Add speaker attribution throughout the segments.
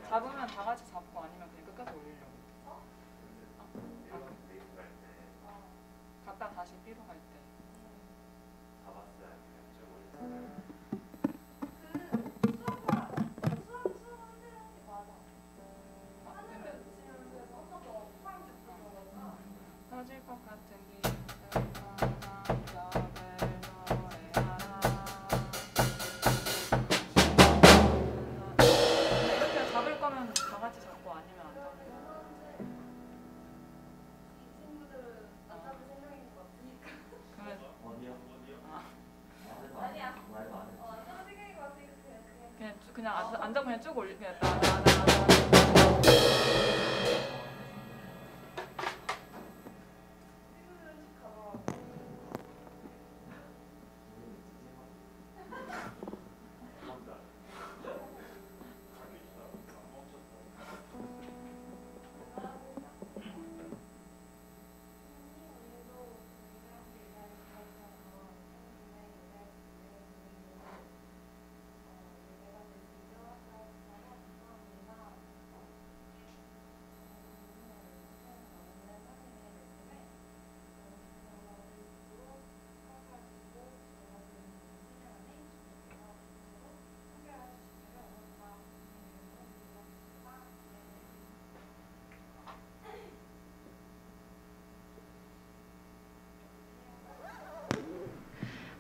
Speaker 1: 잡으면 다 같이 잡고 아니면 그냥 끝까지 올리려고. 갔다 다시 B로 갈 때. 터질 것 같은 이렇게 잡을 거면 다 같이 잡고 아니면 안 잡는 거야.
Speaker 2: 이 친구들은 안 잡을 생각인 것 같으니까.
Speaker 1: 그러면
Speaker 3: 어디요?
Speaker 2: 아니야.
Speaker 3: 말도 안 해.
Speaker 2: 안 잡을 생각인 것 같으니까
Speaker 1: 그냥 안 잡고 그냥 쭉 올리 그냥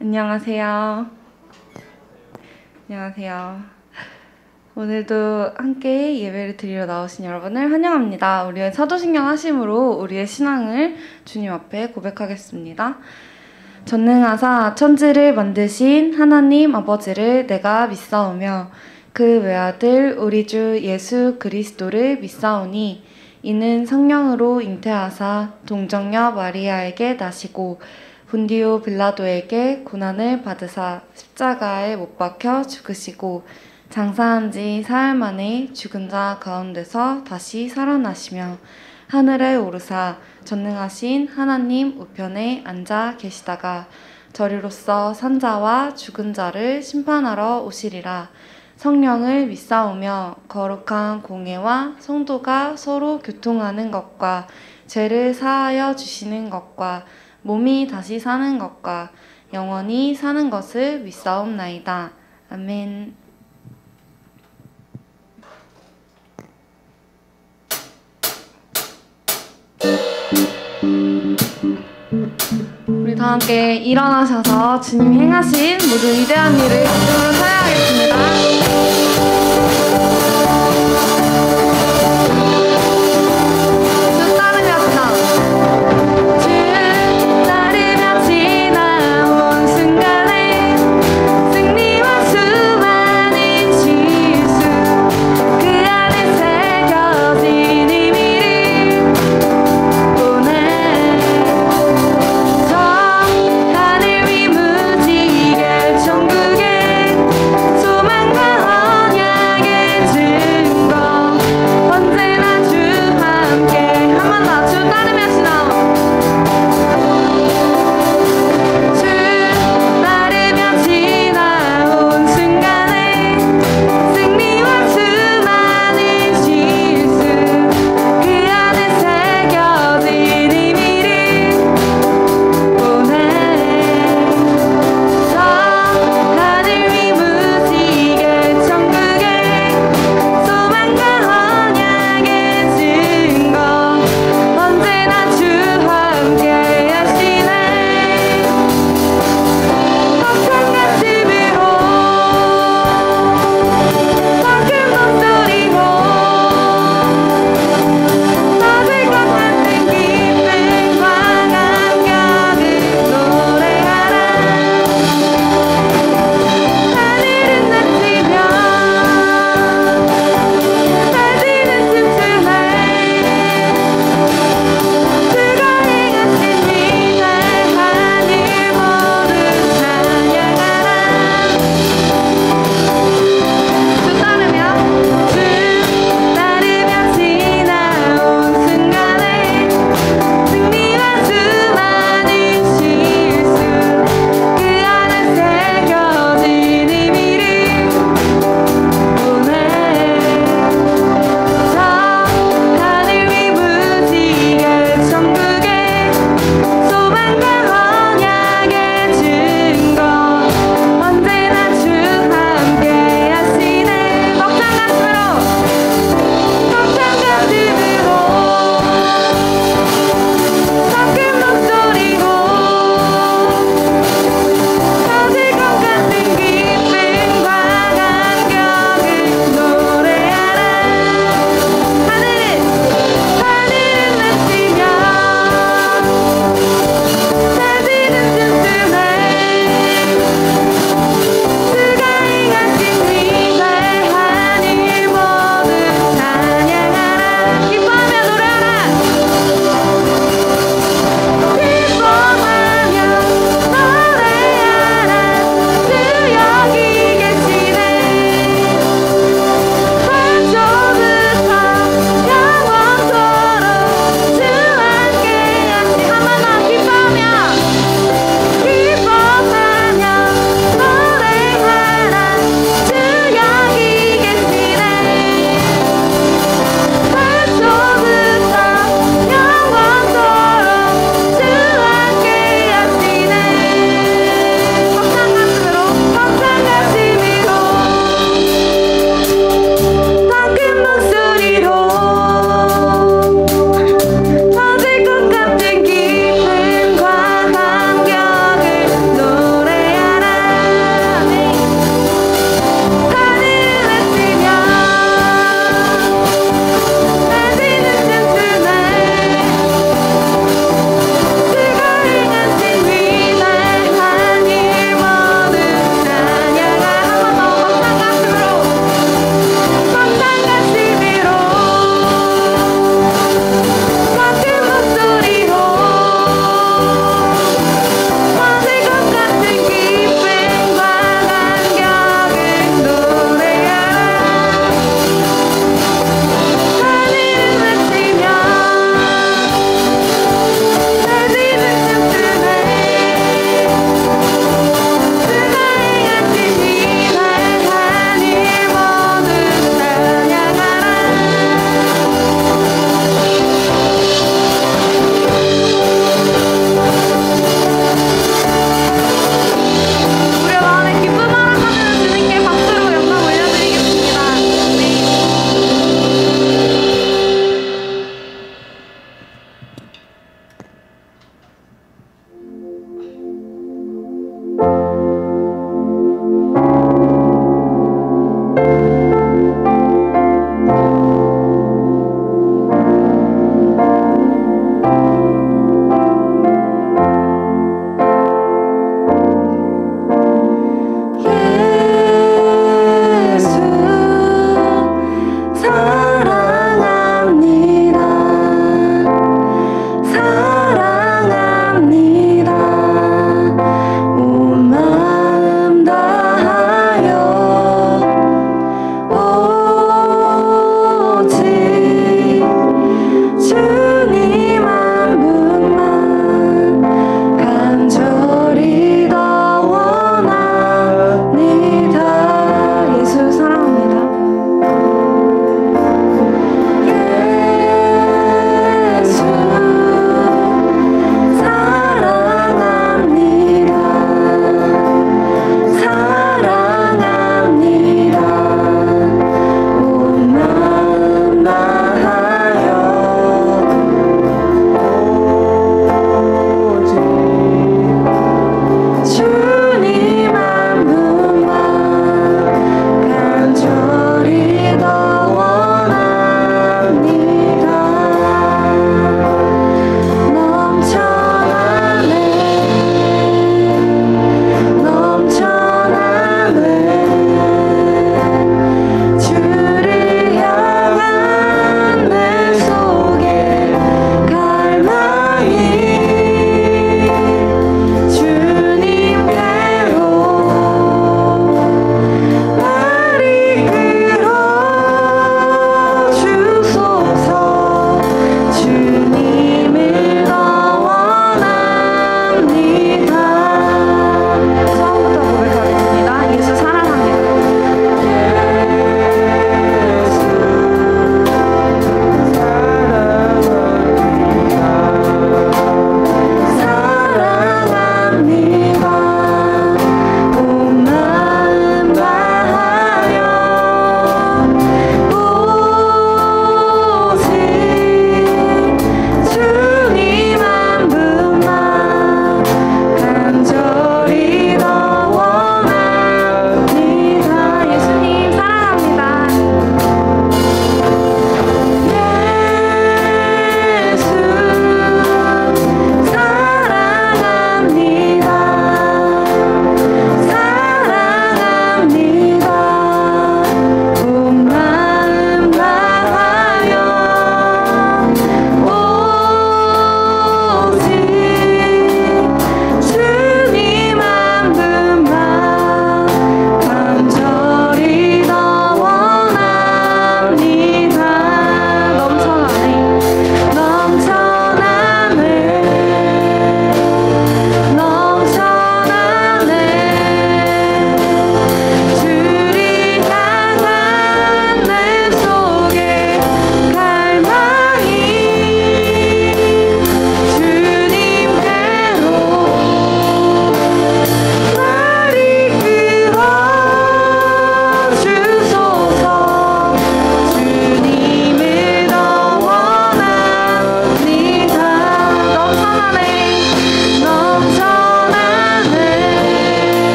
Speaker 4: 안녕하세요. 안녕하세요. 오늘도 함께 예배를 드리러 나오신 여러분을 환영합니다. 우리의 사도신경 하심으로 우리의 신앙을 주님 앞에 고백하겠습니다. 전능하사 천지를 만드신 하나님 아버지를 내가 믿사오며 그 외아들 우리 주 예수 그리스도를 믿사오니 이는 성령으로 잉태하사 동정녀 마리아에게 나시고 본디오 빌라도에게 고난을 받으사 십자가에 못 박혀 죽으시고 장사한 지 사흘 만에 죽은 자 가운데서 다시 살아나시며 하늘에 오르사 전능하신 하나님 우편에 앉아 계시다가 저리로서 산자와 죽은 자를 심판하러 오시리라. 성령을 믿사오며 거룩한 공예와 성도가 서로 교통하는 것과 죄를 사하여 주시는 것과 몸이 다시 사는 것과 영원히 사는 것을 믿사옵나이다. 아멘. 우리 다 함께 일어나셔서 주님이 행하신 모든 위대한 일을 기쁨으로 찬양하겠습니다.
Speaker 5: 소망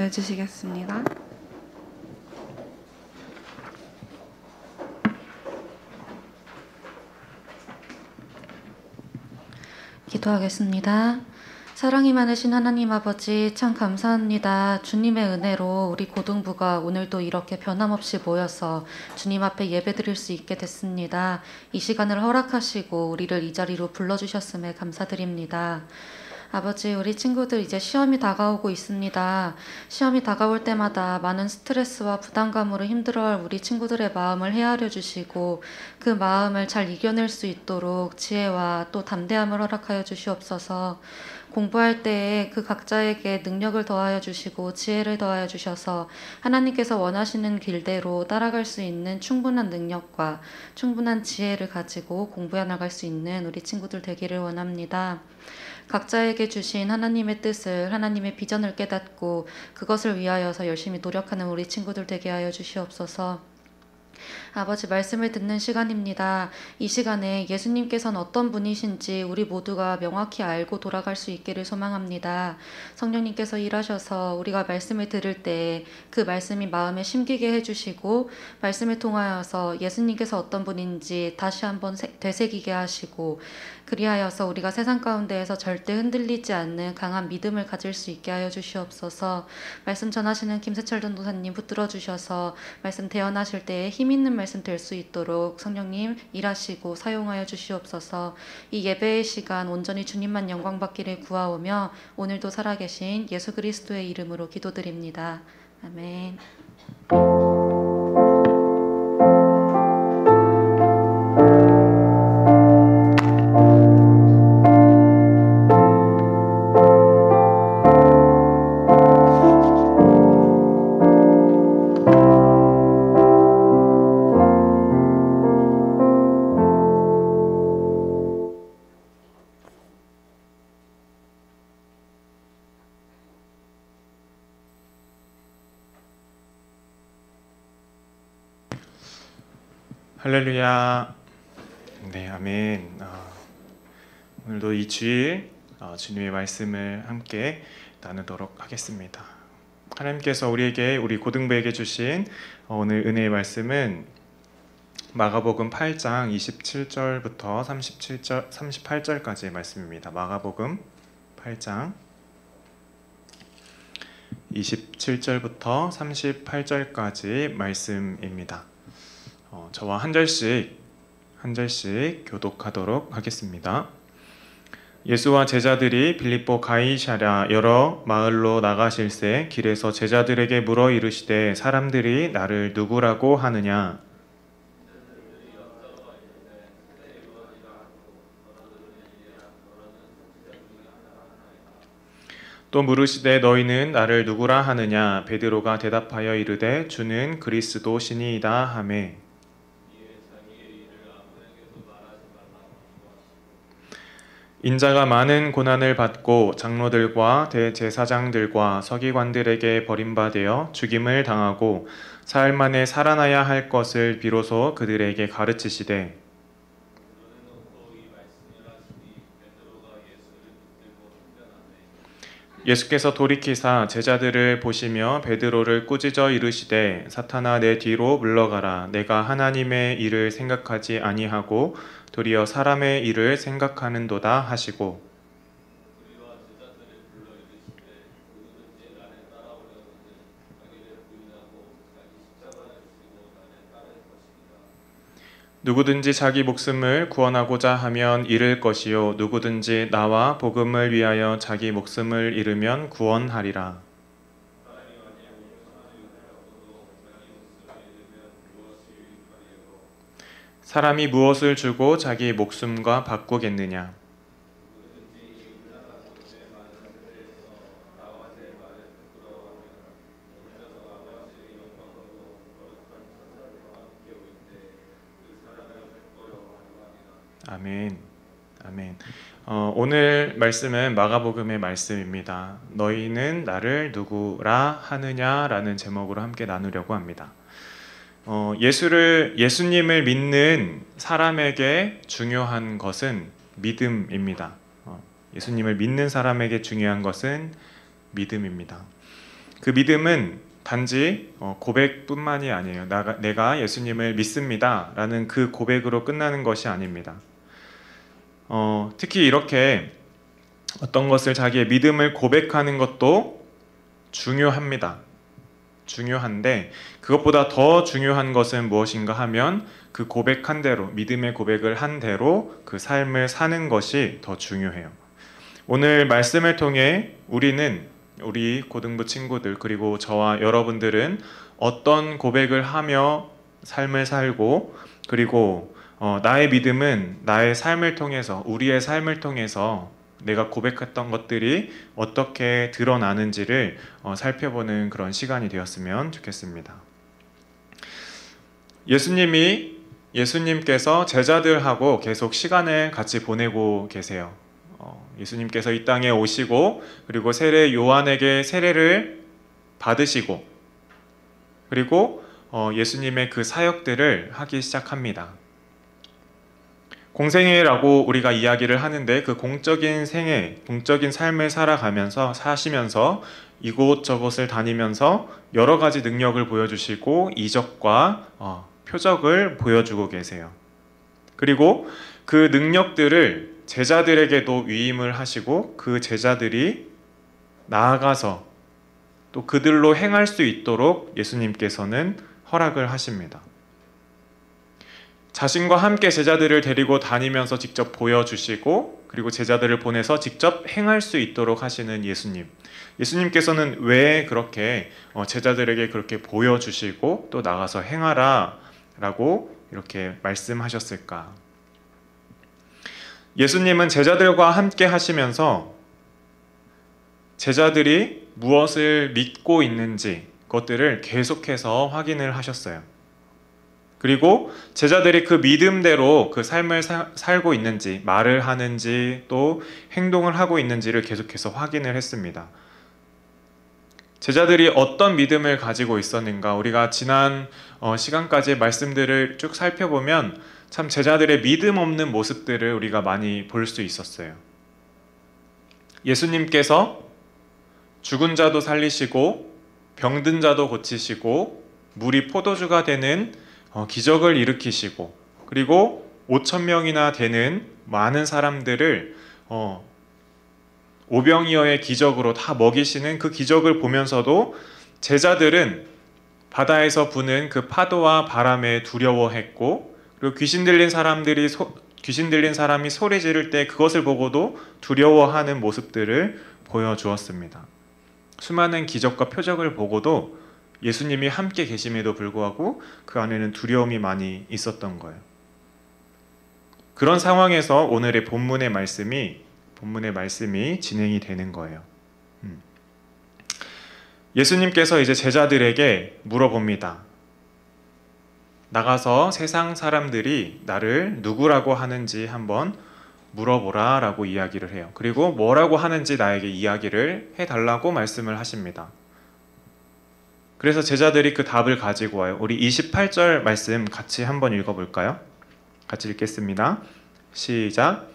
Speaker 4: 전해주시겠습니다. 기도하겠습니다. 사랑이 많으신 하나님 아버지, 참 감사합니다. 주님의 은혜로 우리 고등부가 오늘도 이렇게 변함없이 모여서 주님 앞에 예배드릴 수 있게 됐습니다. 이 시간을 허락하시고 우리를 이 자리로 불러주셨음에 감사드립니다. 아버지, 우리 친구들 이제 시험이 다가오고 있습니다. 시험이 다가올 때마다 많은 스트레스와 부담감으로 힘들어할 우리 친구들의 마음을 헤아려 주시고 그 마음을 잘 이겨낼 수 있도록 지혜와 또 담대함을 허락하여 주시옵소서. 공부할 때에 그 각자에게 능력을 더하여 주시고 지혜를 더하여 주셔서 하나님께서 원하시는 길대로 따라갈 수 있는 충분한 능력과 충분한 지혜를 가지고 공부해 나갈 수 있는 우리 친구들 되기를 원합니다. 각자에게 주신 하나님의 뜻을, 하나님의 비전을 깨닫고 그것을 위하여서 열심히 노력하는 우리 친구들 되게 하여 주시옵소서. 아버지, 말씀을 듣는 시간입니다. 이 시간에 예수님께서는 어떤 분이신지 우리 모두가 명확히 알고 돌아갈 수 있기를 소망합니다. 성령님께서 일하셔서 우리가 말씀을 들을 때 그 말씀이 마음에 심기게 해주시고 말씀을 통하여서 예수님께서 어떤 분인지 다시 한번 되새기게 하시고 그리하여서 우리가 세상 가운데에서 절대 흔들리지 않는 강한 믿음을 가질 수 있게 하여 주시옵소서. 말씀 전하시는 김세철 전도사님 붙들어 주셔서 말씀 대언하실 때에 힘 있는 말씀 될 수 있도록 성령님 일하시고 사용하여 주시옵소서. 이 예배의 시간 온전히 주님만 영광 받기를 구하오며 오늘도 살아계신 예수 그리스도의 이름으로 기도드립니다. 아멘.
Speaker 3: 할렐루야. 네, 아멘. 오늘도 이 주일 주님의 말씀을 함께 나누도록 하겠습니다. 하나님께서 우리 고등부에게 주신 오늘 은혜의 말씀은 마가복음 8장 27절부터 38절까지의 말씀입니다. 마가복음 8장 27절부터 38절까지 말씀입니다. 저와 한 절씩 교독하도록 하겠습니다. 예수와 제자들이 빌립보 가이사랴 여러 마을로 나가실새 길에서 제자들에게 물어 이르시되 사람들이 나를 누구라고 하느냐? 또 물으시되 너희는 나를 누구라 하느냐? 베드로가 대답하여 이르되 주는 그리스도시니이다 하매 인자가 많은 고난을 받고 장로들과 대제사장들과 서기관들에게 버림받아 죽임을 당하고 사흘 만에 살아나야 할 것을 비로소 그들에게 가르치시되 예수께서 돌이키사 제자들을 보시며 베드로를 꾸짖어 이르시되 사탄아 내 뒤로 물러가라. 내가 하나님의 일을 생각하지 아니하고 도리어 사람의 일을 생각하는도다 하시고 누구든지 자기 목숨을 구원하고자 하면 잃을 것이요 누구든지 나와 복음을 위하여 자기 목숨을 잃으면 구원하리라. 사람이 무엇을 주고 자기 목숨과 바꾸겠느냐? 아멘. 아멘. 오늘 말씀은 마가복음의 말씀입니다. 너희는 나를 누구라 하느냐라는 제목으로 함께 나누려고 합니다. 예수님을 믿는 사람에게 중요한 것은 믿음입니다. 예수님을 믿는 사람에게 중요한 것은 믿음입니다. 그 믿음은 단지 고백뿐만이 아니에요. 내가 예수님을 믿습니다 라는 그 고백으로 끝나는 것이 아닙니다. 특히 이렇게 어떤 것을 자기의 믿음을 고백하는 것도 중요합니다. 중요한데 그것보다 더 중요한 것은 무엇인가 하면 그 고백한 대로, 믿음의 고백을 한 대로 그 삶을 사는 것이 더 중요해요. 오늘 말씀을 통해 우리 고등부 친구들 그리고 저와 여러분들은 어떤 고백을 하며 삶을 살고, 그리고 나의 믿음은 나의 삶을 통해서, 우리의 삶을 통해서 내가 고백했던 것들이 어떻게 드러나는지를 살펴보는 그런 시간이 되었으면 좋겠습니다. 예수님께서 제자들하고 계속 시간을 같이 보내고 계세요. 예수님께서 이 땅에 오시고, 그리고 세례 요한에게 세례를 받으시고, 그리고 예수님의 그 사역들을 하기 시작합니다. 공생애라고 우리가 이야기를 하는데, 그 공적인 생애, 공적인 삶을 사시면서 이곳저곳을 다니면서 여러 가지 능력을 보여주시고 이적과 표적을 보여주고 계세요. 그리고 그 능력들을 제자들에게도 위임을 하시고, 그 제자들이 나아가서 또 그들로 행할 수 있도록 예수님께서는 허락을 하십니다. 자신과 함께 제자들을 데리고 다니면서 직접 보여주시고, 그리고 제자들을 보내서 직접 행할 수 있도록 하시는 예수님께서는 왜 그렇게 제자들에게 그렇게 보여주시고 또 나가서 행하라 라고 이렇게 말씀하셨을까? 예수님은 제자들과 함께 하시면서 제자들이 무엇을 믿고 있는지 그것들을 계속해서 확인을 하셨어요. 그리고 제자들이 그 믿음대로 그 삶을 살고 있는지, 말을 하는지 또 행동을 하고 있는지를 계속해서 확인을 했습니다. 제자들이 어떤 믿음을 가지고 있었는가, 우리가 지난 시간까지의 말씀들을 쭉 살펴보면 참 제자들의 믿음 없는 모습들을 우리가 많이 볼 수 있었어요. 예수님께서 죽은 자도 살리시고 병든 자도 고치시고 물이 포도주가 되는 기적을 일으키시고, 그리고 5,000명이나 되는 많은 사람들을 오병이어의 기적으로 다 먹이시는 그 기적을 보면서도 제자들은 바다에서 부는 그 파도와 바람에 두려워했고, 그리고 귀신 들린 사람이 소리 지를 때 그것을 보고도 두려워하는 모습들을 보여주었습니다. 수많은 기적과 표적을 보고도 예수님이 함께 계심에도 불구하고 그 안에는 두려움이 많이 있었던 거예요. 그런 상황에서 오늘의 본문의 말씀이 진행이 되는 거예요. 예수님께서 이제 제자들에게 물어봅니다. 나가서 세상 사람들이 나를 누구라고 하는지 한번 물어보라 라고 이야기를 해요. 그리고 뭐라고 하는지 나에게 이야기를 해달라고 말씀을 하십니다. 그래서 제자들이 그 답을 가지고 와요. 우리 28절 말씀 같이 한번 읽어볼까요? 같이 읽겠습니다. 시작.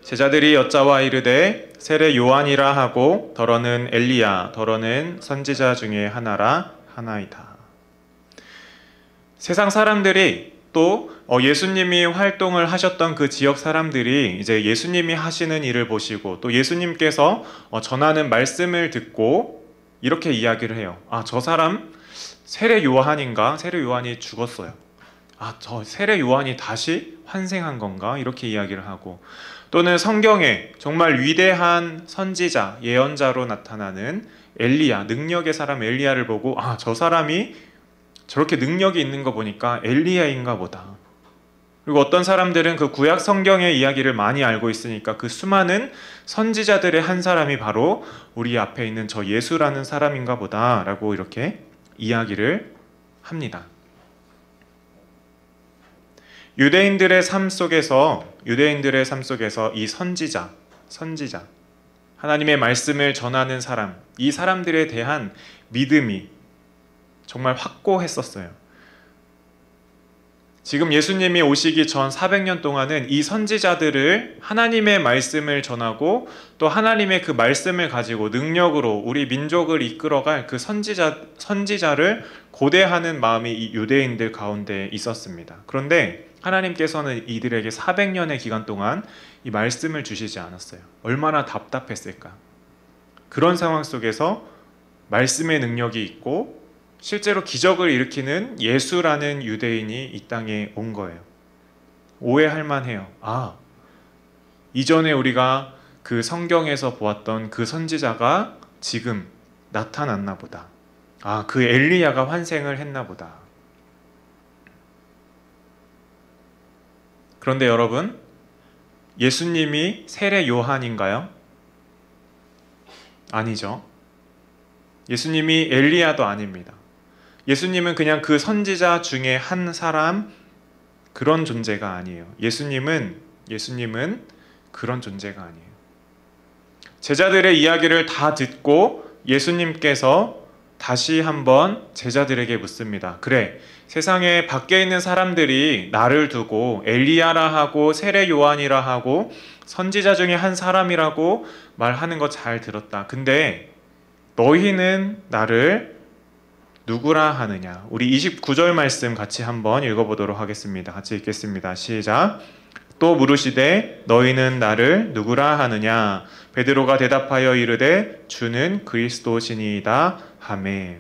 Speaker 3: 제자들이 여짜와 이르되 세례 요한이라 하고 더러는 엘리야, 더러는 선지자 중에 하나이다. 세상 사람들이 또 예수님이 활동을 하셨던 그 지역 사람들이 이제 예수님이 하시는 일을 보시고 또 예수님께서 전하는 말씀을 듣고 이렇게 이야기를 해요. 저 사람 세례 요한인가? 세례 요한이 죽었어요. 저 세례 요한이 다시 환생한 건가? 이렇게 이야기를 하고, 또는 성경에 정말 위대한 선지자, 예언자로 나타나는 엘리야, 능력의 사람 엘리야를 보고 저 사람이 저렇게 능력이 있는 거 보니까 엘리야인가 보다. 그리고 어떤 사람들은 그 구약 성경의 이야기를 많이 알고 있으니까 그 수많은 선지자들의 한 사람이 바로 우리 앞에 있는 저 예수라는 사람인가 보다 라고 이렇게 이야기를 합니다. 유대인들의 삶 속에서 이 선지자, 하나님의 말씀을 전하는 사람, 이 사람들에 대한 믿음이 정말 확고했었어요. 지금 예수님이 오시기 전 400년 동안은 이 선지자들을 하나님의 말씀을 전하고 또 하나님의 그 말씀을 가지고 능력으로 우리 민족을 이끌어갈 그 선지자를 고대하는 마음이 이 유대인들 가운데 있었습니다. 그런데 하나님께서는 이들에게 400년의 기간 동안 이 말씀을 주시지 않았어요. 얼마나 답답했을까. 그런 상황 속에서 말씀의 능력이 있고 실제로 기적을 일으키는 예수라는 유대인이 이 땅에 온 거예요. 오해할 만해요. 아, 이전에 우리가 그 성경에서 보았던 그 선지자가 지금 나타났나 보다. 아, 그 엘리야가 환생을 했나 보다. 그런데 여러분, 예수님이 세례 요한인가요? 아니죠. 예수님이 엘리야도 아닙니다. 예수님은 그냥 그 선지자 중에 한 사람, 그런 존재가 아니에요. 예수님은 그런 존재가 아니에요. 제자들의 이야기를 다 듣고 예수님께서 다시 한번 제자들에게 묻습니다. 그래, 세상에 밖에 있는 사람들이 나를 두고 엘리야라 하고 세례 요한이라 하고 선지자 중에 한 사람이라고 말하는 거 잘 들었다. 근데 너희는 나를 누구라 하느냐? 우리 29절 말씀 같이 한번 읽어보도록 하겠습니다. 같이 읽겠습니다. 시작. 또 물으시되 너희는 나를 누구라 하느냐? 베드로가 대답하여 이르되 주는 그리스도시니이다 하매.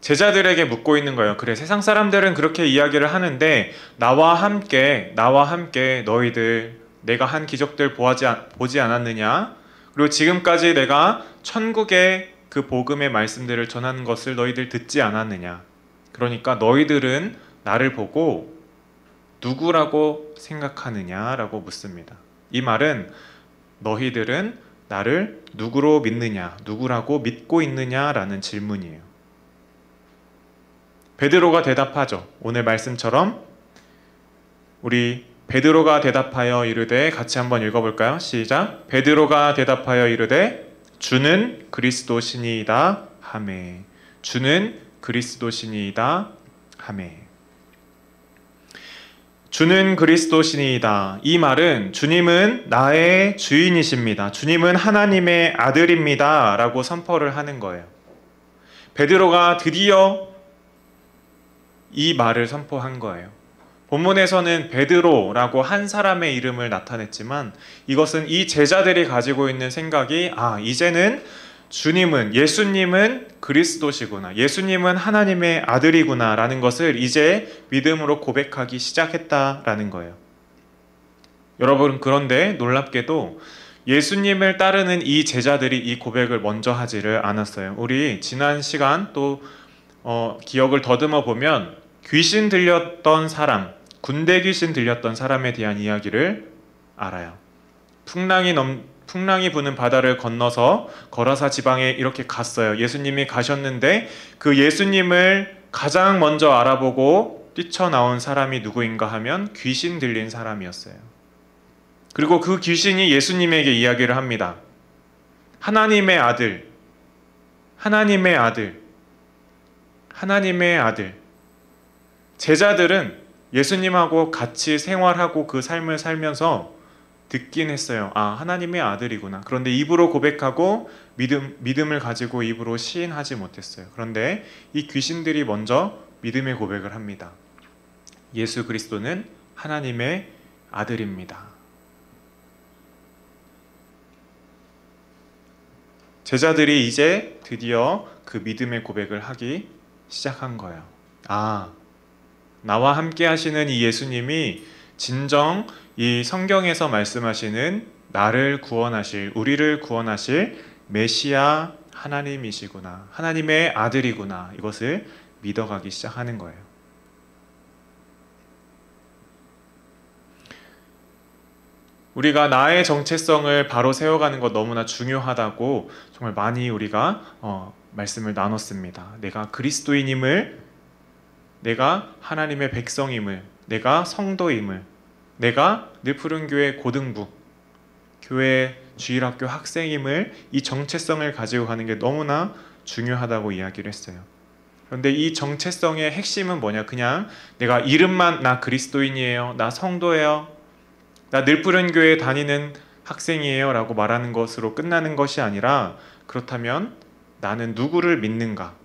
Speaker 3: 제자들에게 묻고 있는 거예요. 그래, 세상 사람들은 그렇게 이야기를 하는데 나와 함께 너희들 내가 한 기적들 보지 않았느냐? 그리고 지금까지 내가 천국의 그 복음의 말씀들을 전하는 것을 너희들 듣지 않았느냐? 그러니까 너희들은 나를 보고 누구라고 생각하느냐라고 묻습니다. 이 말은 너희들은 나를 누구로 믿느냐, 누구라고 믿고 있느냐라는 질문이에요. 베드로가 대답하죠. 오늘 말씀처럼 우리 베드로가 대답하여 이르되 같이 한번 읽어볼까요? 시작. 베드로가 대답하여 이르되 주는 그리스도시니이다 하매. 주는 그리스도시니이다 하매. 주는 그리스도시니이다. 이 말은 주님은 나의 주인이십니다. 주님은 하나님의 아들입니다. 라고 선포를 하는 거예요. 베드로가 드디어 이 말을 선포한 거예요. 본문에서는 베드로라고 한 사람의 이름을 나타냈지만 이것은 이 제자들이 가지고 있는 생각이 이제는 예수님은 그리스도시구나. 예수님은 하나님의 아들이구나 라는 것을 이제 믿음으로 고백하기 시작했다라는 거예요. 여러분, 그런데 놀랍게도 예수님을 따르는 이 제자들이 이 고백을 먼저 하지를 않았어요. 우리 지난 시간 또 기억을 더듬어 보면 귀신 들렸던 사람, 군대 귀신 들렸던 사람에 대한 이야기를 알아요. 풍랑이 부는 바다를 건너서 거라사 지방에 이렇게 갔어요. 예수님이 가셨는데 그 예수님을 가장 먼저 알아보고 뛰쳐나온 사람이 누구인가 하면 귀신 들린 사람이었어요. 그리고 그 귀신이 예수님에게 이야기를 합니다. 하나님의 아들, 하나님의 아들, 하나님의 아들. 제자들은 예수님하고 같이 생활하고 그 삶을 살면서 듣긴 했어요. 하나님의 아들이구나. 그런데 입으로 고백하고 믿음을 가지고 입으로 시인하지 못했어요. 그런데 이 귀신들이 먼저 믿음의 고백을 합니다. 예수 그리스도는 하나님의 아들입니다. 제자들이 이제 드디어 그 믿음의 고백을 하기 시작한 거예요. 나와 함께 하시는 이 예수님이 진정 이 성경에서 말씀하시는 나를 구원하실, 우리를 구원하실 메시아 하나님이시구나. 하나님의 아들이구나. 이것을 믿어가기 시작하는 거예요. 우리가 나의 정체성을 바로 세워가는 것 너무나 중요하다고 정말 많이 우리가 말씀을 나눴습니다. 내가 그리스도인임을, 내가 하나님의 백성임을, 내가 성도임을, 내가 늘푸른교회 고등부, 교회 주일학교 학생임을, 이 정체성을 가지고 가는 게 너무나 중요하다고 이야기를 했어요. 그런데 이 정체성의 핵심은 뭐냐? 그냥 내가 이름만 나 그리스도인이에요, 나 성도예요, 나 늘푸른 교회 다니는 학생이에요 라고 말하는 것으로 끝나는 것이 아니라, 그렇다면 나는 누구를 믿는가?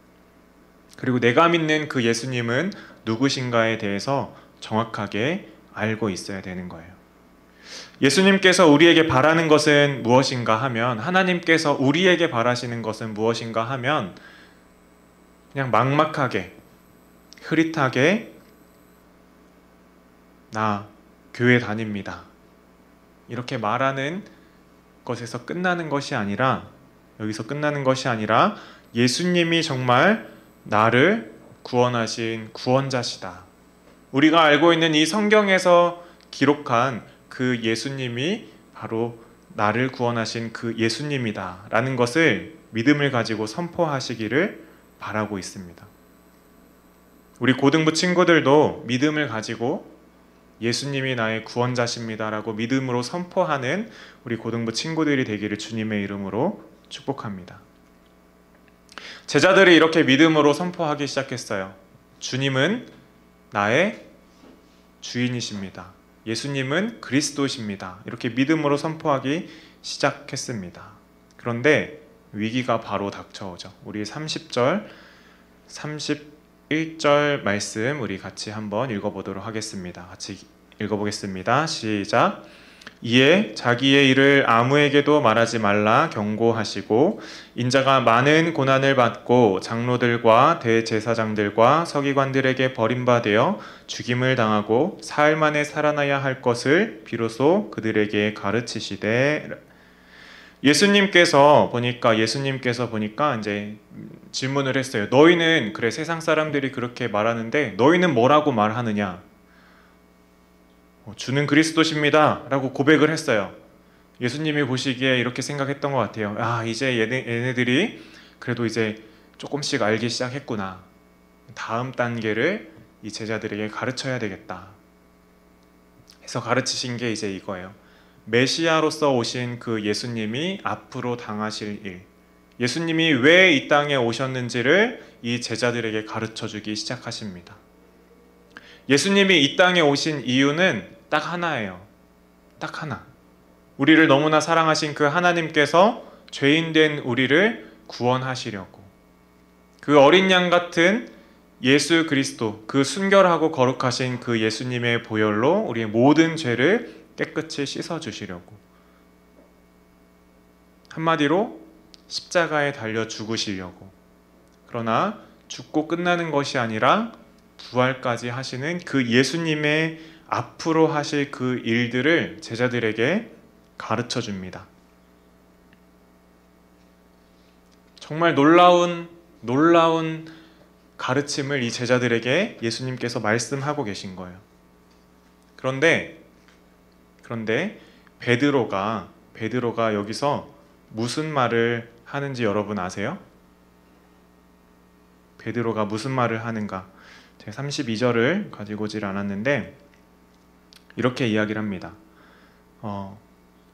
Speaker 3: 그리고 내가 믿는 그 예수님은 누구신가에 대해서 정확하게 알고 있어야 되는 거예요. 예수님께서 우리에게 바라는 것은 무엇인가 하면, 하나님께서 우리에게 바라시는 것은 무엇인가 하면, 그냥 막막하게 흐릿하게 나 교회 다닙니다 이렇게 말하는 것에서 끝나는 것이 아니라, 여기서 끝나는 것이 아니라 예수님이 정말 나를 구원하신 구원자시다, 우리가 알고 있는 이 성경에서 기록한 그 예수님이 바로 나를 구원하신 그 예수님이다 라는 것을 믿음을 가지고 선포하시기를 바라고 있습니다. 우리 고등부 친구들도 믿음을 가지고 예수님이 나의 구원자십니다 라고 믿음으로 선포하는 우리 고등부 친구들이 되기를 주님의 이름으로 축복합니다. 제자들이 이렇게 믿음으로 선포하기 시작했어요. 주님은 나의 주인이십니다. 예수님은 그리스도십니다. 이렇게 믿음으로 선포하기 시작했습니다. 그런데 위기가 바로 닥쳐오죠. 우리 30절, 31절 말씀 우리 같이 한번 읽어보도록 하겠습니다. 같이 읽어보겠습니다. 시작. 이에 자기의 일을 아무에게도 말하지 말라 경고하시고, 인자가 많은 고난을 받고 장로들과 대제사장들과 서기관들에게 버림받아 죽임을 당하고 사흘 만에 살아나야 할 것을 비로소 그들에게 가르치시되. 예수님께서 보니까 이제 질문을 했어요. 너희는 그래, 세상 사람들이 그렇게 말하는데 너희는 뭐라고 말하느냐? 주는 그리스도십니다 라고 고백을 했어요. 예수님이 보시기에 이렇게 생각했던 것 같아요. 이제 얘네들이 그래도 이제 조금씩 알기 시작했구나, 다음 단계를 이 제자들에게 가르쳐야 되겠다 해서 가르치신 게 이제 이거예요. 메시아로서 오신 그 예수님이 앞으로 당하실 일, 예수님이 왜 이 땅에 오셨는지를 이 제자들에게 가르쳐주기 시작하십니다. 예수님이 이 땅에 오신 이유는 딱 하나예요. 딱 하나. 우리를 너무나 사랑하신 그 하나님께서 죄인된 우리를 구원하시려고, 그 어린 양 같은 예수 그리스도, 그 순결하고 거룩하신 그 예수님의 보혈로 우리의 모든 죄를 깨끗이 씻어주시려고, 한마디로 십자가에 달려 죽으시려고. 그러나 죽고 끝나는 것이 아니라 부활까지 하시는 그 예수님의 앞으로 하실 그 일들을 제자들에게 가르쳐 줍니다. 정말 놀라운 가르침을 이 제자들에게 예수님께서 말씀하고 계신 거예요. 그런데 베드로가 여기서 무슨 말을 하는지 여러분 아세요? 베드로가 무슨 말을 하는가? 제가 32절을 가지고 오질 않았는데 이렇게 이야기를 합니다.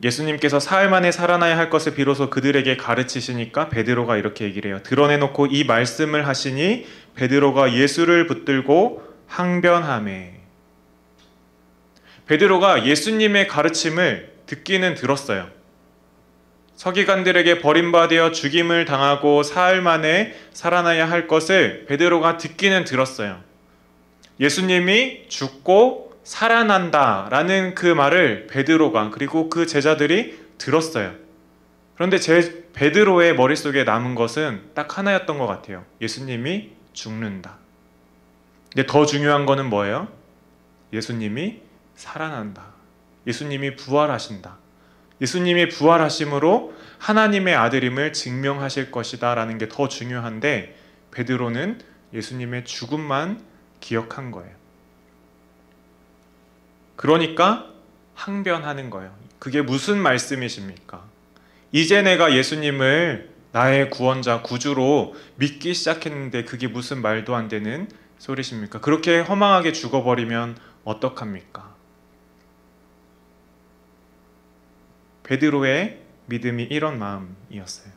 Speaker 3: 예수님께서 사흘 만에 살아나야 할 것을 비로소 그들에게 가르치시니까 베드로가 이렇게 얘기를 해요. 드러내놓고 이 말씀을 하시니 베드로가 예수를 붙들고 항변하매. 베드로가 예수님의 가르침을 듣기는 들었어요. 서기관들에게 버림받아 죽임을 당하고 사흘 만에 살아나야 할 것을 베드로가 듣기는 들었어요. 예수님이 죽고 살아난다 라는 그 말을 베드로가, 그리고 그 제자들이 들었어요. 그런데 베드로의 머릿속에 남은 것은 딱 하나였던 것 같아요. 예수님이 죽는다. 근데 더 중요한 거는 뭐예요? 예수님이 살아난다. 예수님이 부활하신다. 예수님이 부활하심으로 하나님의 아들임을 증명하실 것이다 라는 게 더 중요한데, 베드로는 예수님의 죽음만 기억한 거예요. 그러니까 항변하는 거예요. 그게 무슨 말씀이십니까? 이제 내가 예수님을 나의 구원자, 구주로 믿기 시작했는데 그게 무슨 말도 안 되는 소리십니까? 그렇게 허망하게 죽어버리면 어떡합니까? 베드로의 믿음이 이런 마음이었어요.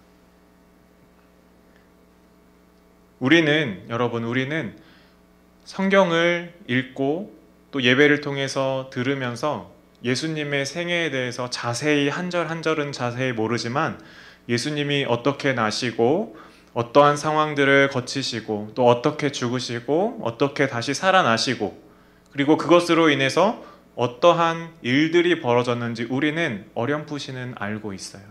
Speaker 3: 우리는 성경을 읽고 또 예배를 통해서 들으면서 예수님의 생애에 대해서 자세히 한 절 한 절은 자세히 모르지만 예수님이 어떻게 나시고 어떠한 상황들을 거치시고 또 어떻게 죽으시고 어떻게 다시 살아나시고 그리고 그것으로 인해서 어떠한 일들이 벌어졌는지 우리는 어렴풋이는 알고 있어요.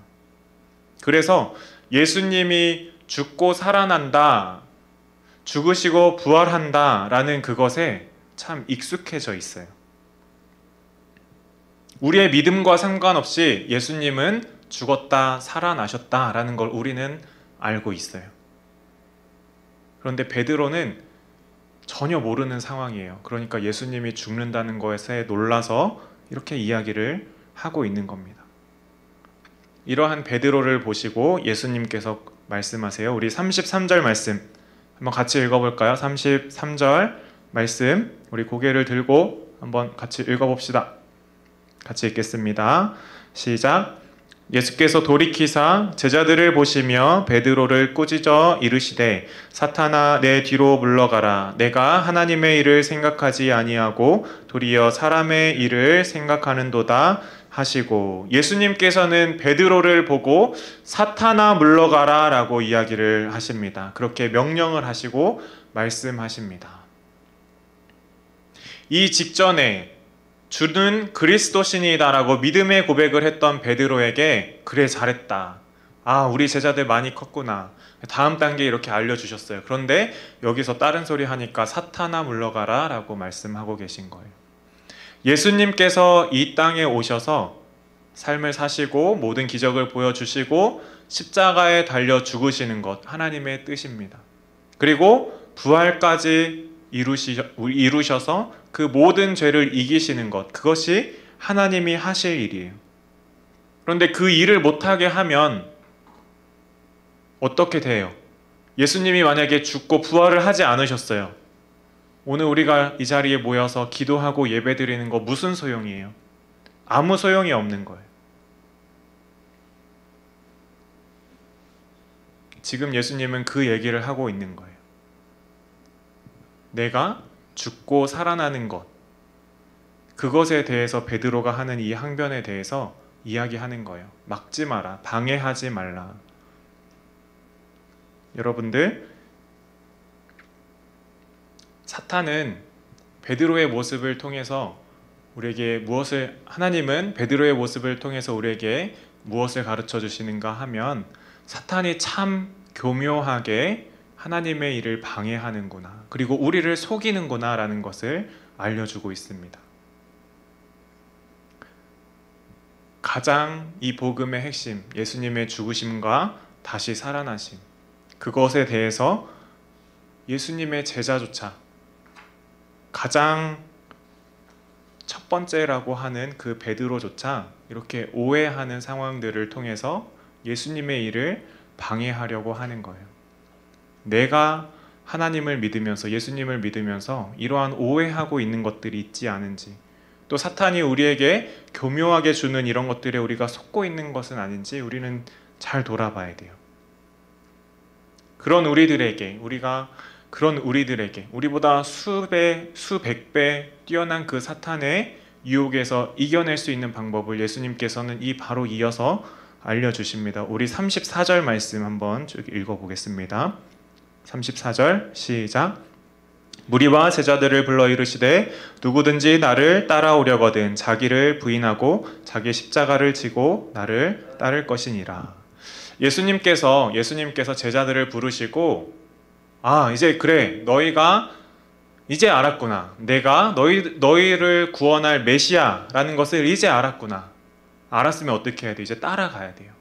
Speaker 3: 그래서 예수님이 죽고 살아난다, 죽으시고 부활한다 라는 그것에 참 익숙해져 있어요. 우리의 믿음과 상관없이 예수님은 죽었다 살아나셨다 라는 걸 우리는 알고 있어요. 그런데 베드로는 전혀 모르는 상황이에요. 그러니까 예수님이 죽는다는 것에 놀라서 이렇게 이야기를 하고 있는 겁니다. 이러한 베드로를 보시고 예수님께서 말씀하세요. 우리 33절 말씀 한번 같이 읽어볼까요? 33절 말씀 우리 고개를 들고 한번 같이 읽어봅시다. 같이 읽겠습니다. 시작. 예수께서 돌이키사 제자들을 보시며 베드로를 꾸짖어 이르시되 사탄아 내 뒤로 물러가라. 내가 하나님의 일을 생각하지 아니하고 도리어 사람의 일을 생각하는도다 하시고, 예수님께서는 베드로를 보고 사탄아 물러가라 라고 이야기를 하십니다. 그렇게 명령을 하시고 말씀하십니다. 이 직전에 주는 그리스도신이다라고 믿음의 고백을 했던 베드로에게 그래 잘했다. 우리 제자들 많이 컸구나. 다음 단계 이렇게 알려주셨어요. 그런데 여기서 다른 소리 하니까 사탄아 물러가라 라고 말씀하고 계신 거예요. 예수님께서 이 땅에 오셔서 삶을 사시고 모든 기적을 보여주시고 십자가에 달려 죽으시는 것 하나님의 뜻입니다. 그리고 부활까지 이루셔서 그 모든 죄를 이기시는 것, 그것이 하나님이 하실 일이에요. 그런데 그 일을 못하게 하면 어떻게 돼요? 예수님이 만약에 죽고 부활을 하지 않으셨어요. 오늘 우리가 이 자리에 모여서 기도하고 예배드리는 거 무슨 소용이에요? 아무 소용이 없는 거예요. 지금 예수님은 그 얘기를 하고 있는 거예요. 내가 죽고 살아나는 것, 그것에 대해서 베드로가 하는 이 항변에 대해서 이야기하는 거예요. 막지 마라, 방해하지 말라. 여러분들, 사탄은 베드로의 모습을 통해서 하나님은 베드로의 모습을 통해서 우리에게 무엇을 가르쳐 주시는가 하면 사탄이 참 교묘하게 하나님의 일을 방해하는구나, 그리고 우리를 속이는구나 라는 것을 알려주고 있습니다. 가장 이 복음의 핵심, 예수님의 죽으심과 다시 살아나심, 그것에 대해서 예수님의 제자조차 가장 첫 번째라고 하는 그 베드로조차 이렇게 오해하는 상황들을 통해서 예수님의 일을 방해하려고 하는 거예요. 내가 하나님을 믿으면서, 예수님을 믿으면서 이러한 오해하고 있는 것들이 있지 않은지, 또 사탄이 우리에게 교묘하게 주는 이런 것들에 우리가 속고 있는 것은 아닌지 우리는 잘 돌아봐야 돼요. 그런 우리들에게, 우리보다 수배, 수백 배 뛰어난 그 사탄의 유혹에서 이겨낼 수 있는 방법을 예수님께서는 바로 이어서 알려주십니다. 우리 34절 말씀 한번 쭉 읽어보겠습니다. 34절 시작. 무리와 제자들을 불러 이르시되 누구든지 나를 따라오려거든 자기를 부인하고 자기 십자가를 지고 나를 따를 것이니라. 예수님께서 제자들을 부르시고, 이제 그래, 너희가 이제 알았구나. 내가 너희를 구원할 메시아라는 것을 이제 알았구나. 알았으면 어떻게 해야 돼? 이제 따라가야 돼요.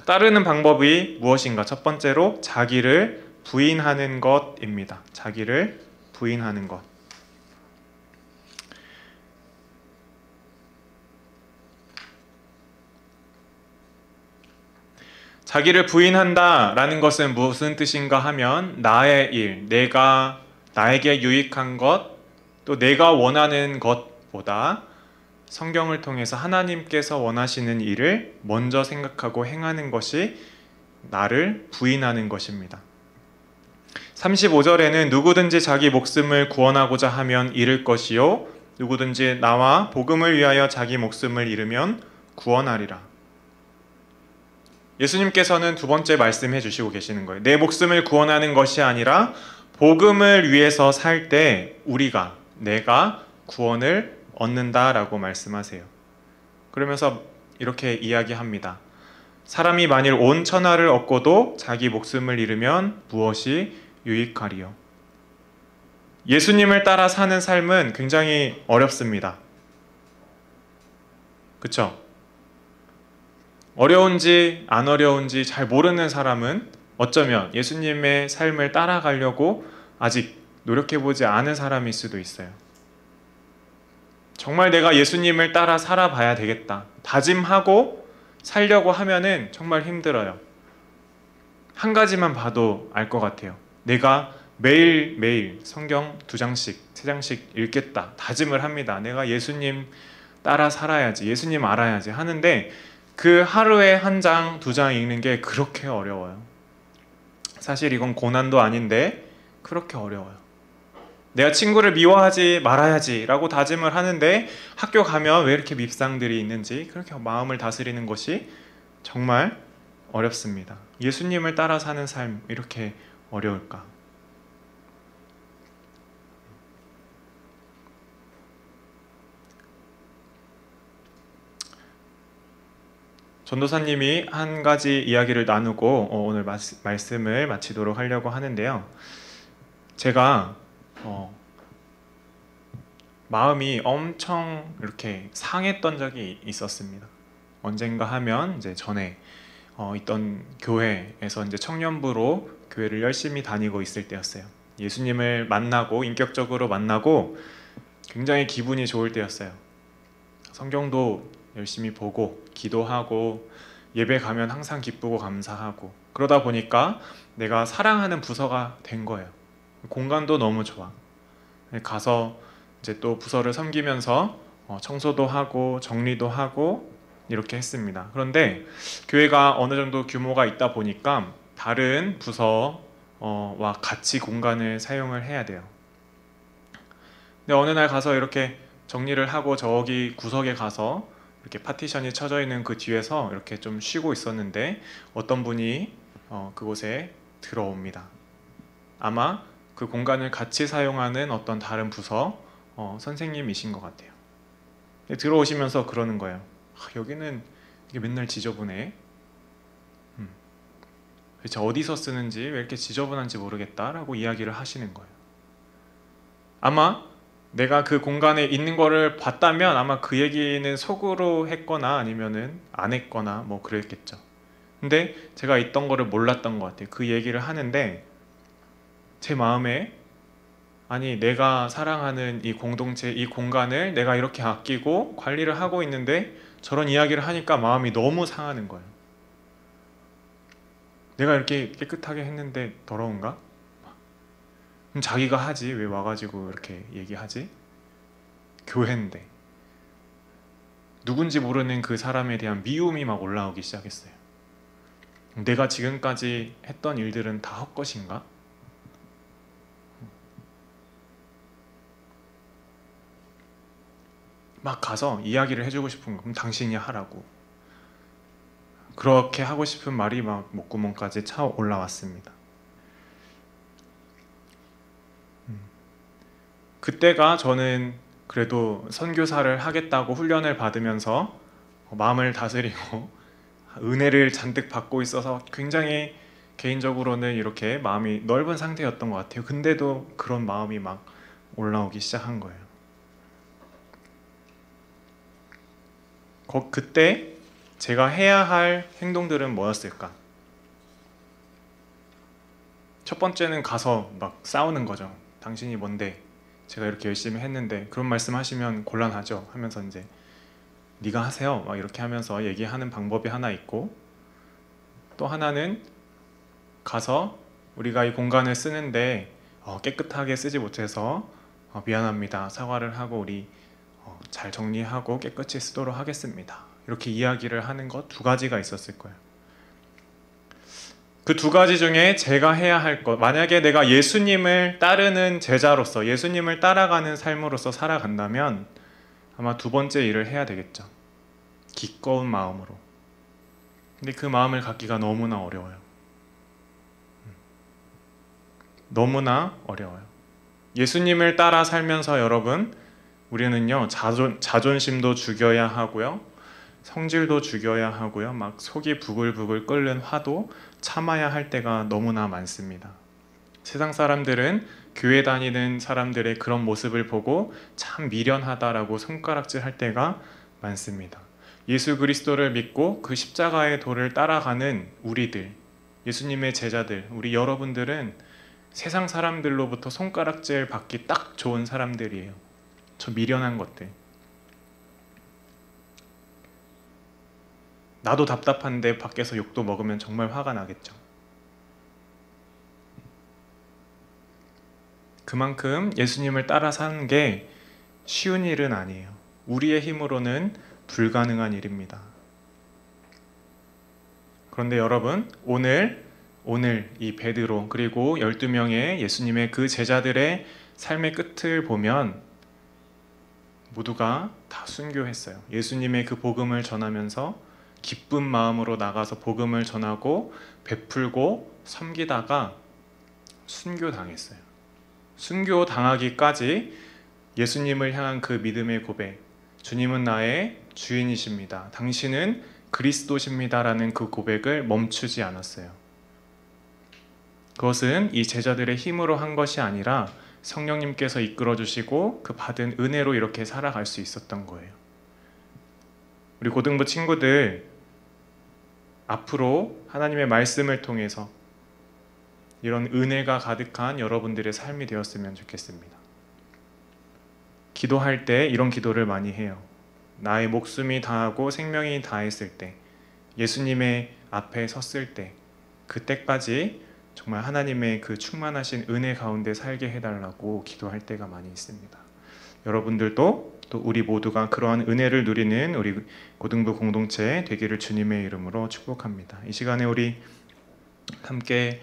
Speaker 3: 따르는 방법이 무엇인가? 첫 번째로 자기를 부인하는 것입니다. 자기를 부인하는 것. 자기를 부인한다라는 것은 무슨 뜻인가 하면 나의 일, 나에게 유익한 것, 또 내가 원하는 것보다 성경을 통해서 하나님께서 원하시는 일을 먼저 생각하고 행하는 것이 나를 부인하는 것입니다. 35절에는 누구든지 자기 목숨을 구원하고자 하면 잃을 것이요 누구든지 나와 복음을 위하여 자기 목숨을 잃으면 구원하리라. 예수님께서는 두 번째 말씀해 주시고 계시는 거예요. 내 목숨을 구원하는 것이 아니라 복음을 위해서 살 때 내가 구원을 얻는다라고 말씀하세요. 그러면서 이렇게 이야기합니다. 사람이 만일 온 천하를 얻고도 자기 목숨을 잃으면 무엇이 유익하리요? 예수님을 따라 사는 삶은 굉장히 어렵습니다. 그쵸? 어려운지 안 어려운지 잘 모르는 사람은 어쩌면 예수님의 삶을 따라가려고 아직 노력해보지 않은 사람일 수도 있어요. 정말 내가 예수님을 따라 살아봐야 되겠다 다짐하고 살려고 하면은 정말 힘들어요. 한 가지만 봐도 알 것 같아요. 내가 매일매일 성경 2장씩 3장씩 읽겠다 다짐을 합니다. 내가 예수님 따라 살아야지, 예수님 알아야지 하는데 그 하루에 1장, 2장 읽는 게 그렇게 어려워요. 사실 이건 고난도 아닌데 그렇게 어려워요. 내가 친구를 미워하지 말아야지 라고 다짐을 하는데 학교 가면 왜 이렇게 밉상들이 있는지 그렇게 마음을 다스리는 것이 정말 어렵습니다. 예수님을 따라 사는 삶 이렇게 어려울까? 전도사님이 한 가지 이야기를 나누고 오늘 말씀을 마치도록 하려고 하는데요. 제가 마음이 엄청 이렇게 상했던 적이 있었습니다. 언젠가 하면 이제 전에 있던 교회에서 이제 청년부로 교회를 열심히 다니고 있을 때였어요. 예수님을 만나고 인격적으로 만나고 굉장히 기분이 좋을 때였어요. 성경도 열심히 보고 기도하고 예배 가면 항상 기쁘고 감사하고 그러다 보니까 내가 사랑하는 부서가 된 거예요. 공간도 너무 좋아. 가서 이제 또 부서를 섬기면서 청소도 하고 정리도 하고 이렇게 했습니다. 그런데 교회가 어느 정도 규모가 있다 보니까 다른 부서와 같이 공간을 사용을 해야 돼요. 근데 어느 날 가서 이렇게 정리를 하고 저기 구석에 가서 이렇게 파티션이 쳐져 있는 그 뒤에서 이렇게 좀 쉬고 있었는데 어떤 분이 그곳에 들어옵니다. 아마 그 공간을 같이 사용하는 어떤 다른 부서 선생님이신 것 같아요. 들어오시면서 그러는 거예요. 여기는 이게 맨날 지저분해. 대체 어디서 쓰는지 왜 이렇게 지저분한지 모르겠다라고 이야기를 하시는 거예요. 아마 내가 그 공간에 있는 거를 봤다면 아마 그 얘기는 속으로 했거나 아니면은 안 했거나 뭐 그랬겠죠. 근데 제가 있던 거를 몰랐던 것 같아요. 그 얘기를 하는데 제 마음에 아니 내가 사랑하는 이 공동체, 이 공간을 내가 이렇게 아끼고 관리를 하고 있는데 저런 이야기를 하니까 마음이 너무 상하는 거예요. 내가 이렇게 깨끗하게 했는데 더러운가? 그럼 자기가 하지 왜 와가지고 이렇게 얘기하지? 교회인데. 누군지 모르는 그 사람에 대한 미움이 막 올라오기 시작했어요. 내가 지금까지 했던 일들은 다 헛것인가? 막 가서 이야기를 해주고 싶은 거. 그럼 당신이 하라고. 그렇게 하고 싶은 말이 막 목구멍까지 차 올라왔습니다. 그때가 저는 그래도 선교사를 하겠다고 훈련을 받으면서 마음을 다스리고 은혜를 잔뜩 받고 있어서 굉장히 개인적으로는 이렇게 마음이 넓은 상태였던 것 같아요. 근데도 그런 마음이 막 올라오기 시작한 거예요. 그때 제가 해야 할 행동들은 뭐였을까? 첫 번째는 가서 막 싸우는 거죠. 당신이 뭔데? 제가 이렇게 열심히 했는데 그런 말씀하시면 곤란하죠. 하면서 이제 네가 하세요. 막 이렇게 하면서 얘기하는 방법이 하나 있고 또 하나는 가서 우리가 이 공간을 쓰는데 깨끗하게 쓰지 못해서 미안합니다. 사과를 하고 우리 잘 정리하고 깨끗이 쓰도록 하겠습니다. 이렇게 이야기를 하는 것 2가지가 있었을 거예요. 그 두 가지 중에 제가 해야 할 것, 만약에 내가 예수님을 따르는 제자로서 예수님을 따라가는 삶으로서 살아간다면 아마 두 번째 일을 해야 되겠죠. 기꺼운 마음으로. 근데 그 마음을 갖기가 너무나 어려워요. 너무나 어려워요. 예수님을 따라 살면서 여러분, 우리는요 자존심도 죽여야 하고요, 성질도 죽여야 하고요, 막 속이 부글부글 끓는 화도 참아야 할 때가 너무나 많습니다. 세상 사람들은 교회 다니는 사람들의 그런 모습을 보고 참 미련하다라고 손가락질 할 때가 많습니다. 예수 그리스도를 믿고 그 십자가의 도를 따라가는 우리들, 예수님의 제자들, 우리 여러분들은 세상 사람들로부터 손가락질 받기 딱 좋은 사람들이에요. 저 미련한 것들. 나도 답답한데 밖에서 욕도 먹으면 정말 화가 나겠죠. 그만큼 예수님을 따라 사는 게 쉬운 일은 아니에요. 우리의 힘으로는 불가능한 일입니다. 그런데 여러분, 오늘 이 베드로 그리고 12명의 예수님의 그 제자들의 삶의 끝을 보면 모두가 다 순교했어요. 예수님의 그 복음을 전하면서 기쁜 마음으로 나가서 복음을 전하고 베풀고 섬기다가 순교당했어요. 순교당하기까지 예수님을 향한 그 믿음의 고백, 주님은 나의 주인이십니다, 당신은 그리스도십니다라는 그 고백을 멈추지 않았어요. 그것은 이 제자들의 힘으로 한 것이 아니라 성령님께서 이끌어주시고 그 받은 은혜로 이렇게 살아갈 수 있었던 거예요. 우리 고등부 친구들, 앞으로 하나님의 말씀을 통해서 이런 은혜가 가득한 여러분들의 삶이 되었으면 좋겠습니다. 기도할 때 이런 기도를 많이 해요. 나의 목숨이 다하고 생명이 다했을 때, 예수님의 앞에 섰을 때, 그때까지 정말 하나님의 그 충만하신 은혜 가운데 살게 해달라고 기도할 때가 많이 있습니다. 여러분들도 또 우리 모두가 그러한 은혜를 누리는 우리 고등부 공동체 되기를 주님의 이름으로 축복합니다. 이 시간에 우리 함께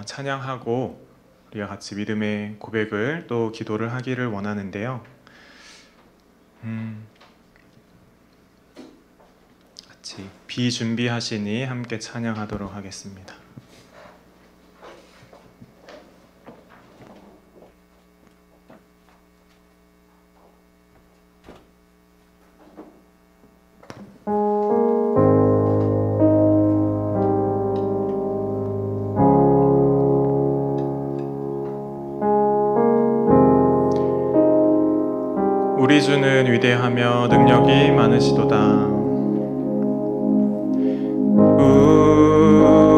Speaker 3: 찬양하고 우리가 같이 믿음의 고백을 또 기도를 하기를 원하는데요. 같이 비준비하시니 함께 찬양하도록 하겠습니다. 우리 주는 위대하며 능력이 많으시도다.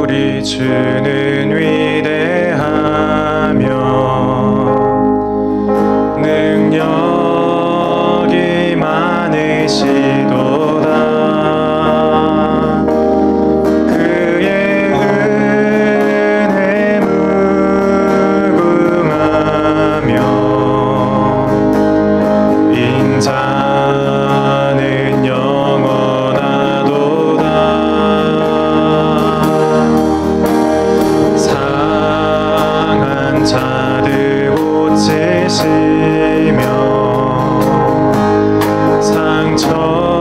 Speaker 3: 우리 주는 위대하며 능력이 많으시도다. 그의 은혜 무궁하며 인자는 영원하도다. 상한 자들 고치시며 상처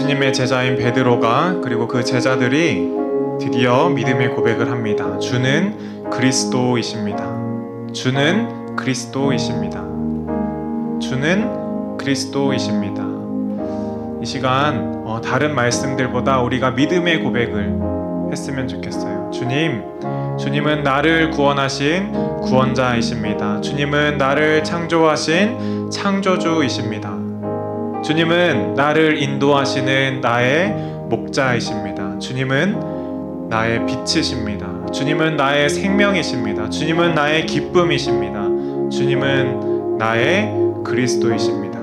Speaker 3: 예수님의 제자인 베드로가 그리고 그 제자들이 드디어 믿음의 고백을 합니다. 주는 그리스도이십니다. 주는 그리스도이십니다. 주는 그리스도이십니다. 이 시간 다른 말씀들보다 우리가 믿음의 고백을 했으면 좋겠어요. 주님은 나를 구원하신 구원자이십니다. 주님은 나를 창조하신 창조주이십니다. 주님은 나를 인도하시는 나의 목자이십니다. 주님은 나의 빛이십니다. 주님은 나의 생명이십니다. 주님은 나의 기쁨이십니다. 주님은 나의 그리스도이십니다.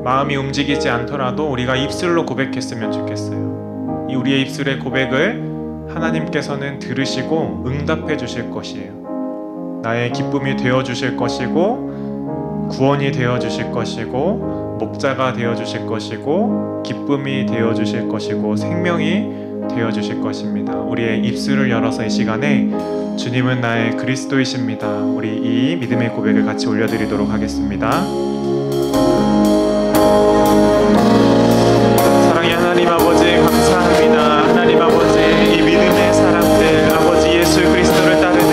Speaker 3: 마음이 움직이지 않더라도 우리가 입술로 고백했으면 좋겠어요. 이 우리의 입술의 고백을 하나님께서는 들으시고 응답해 주실 것이에요. 나의 기쁨이 되어 주실 것이고, 구원이 되어 주실 것이고, 목자가 되어 주실 것이고, 기쁨이 되어 주실 것이고, 생명이 되어 주실 것입니다. 우리의 입술을 열어서 이 시간에 주님은 나의 그리스도이십니다. 우리 이 믿음의 고백을 같이 올려드리도록 하겠습니다. 사랑의 하나님 아버지, 감사합니다. 하나님 아버지, 이 믿음의 사람들, 아버지 예수 그리스도를 따르는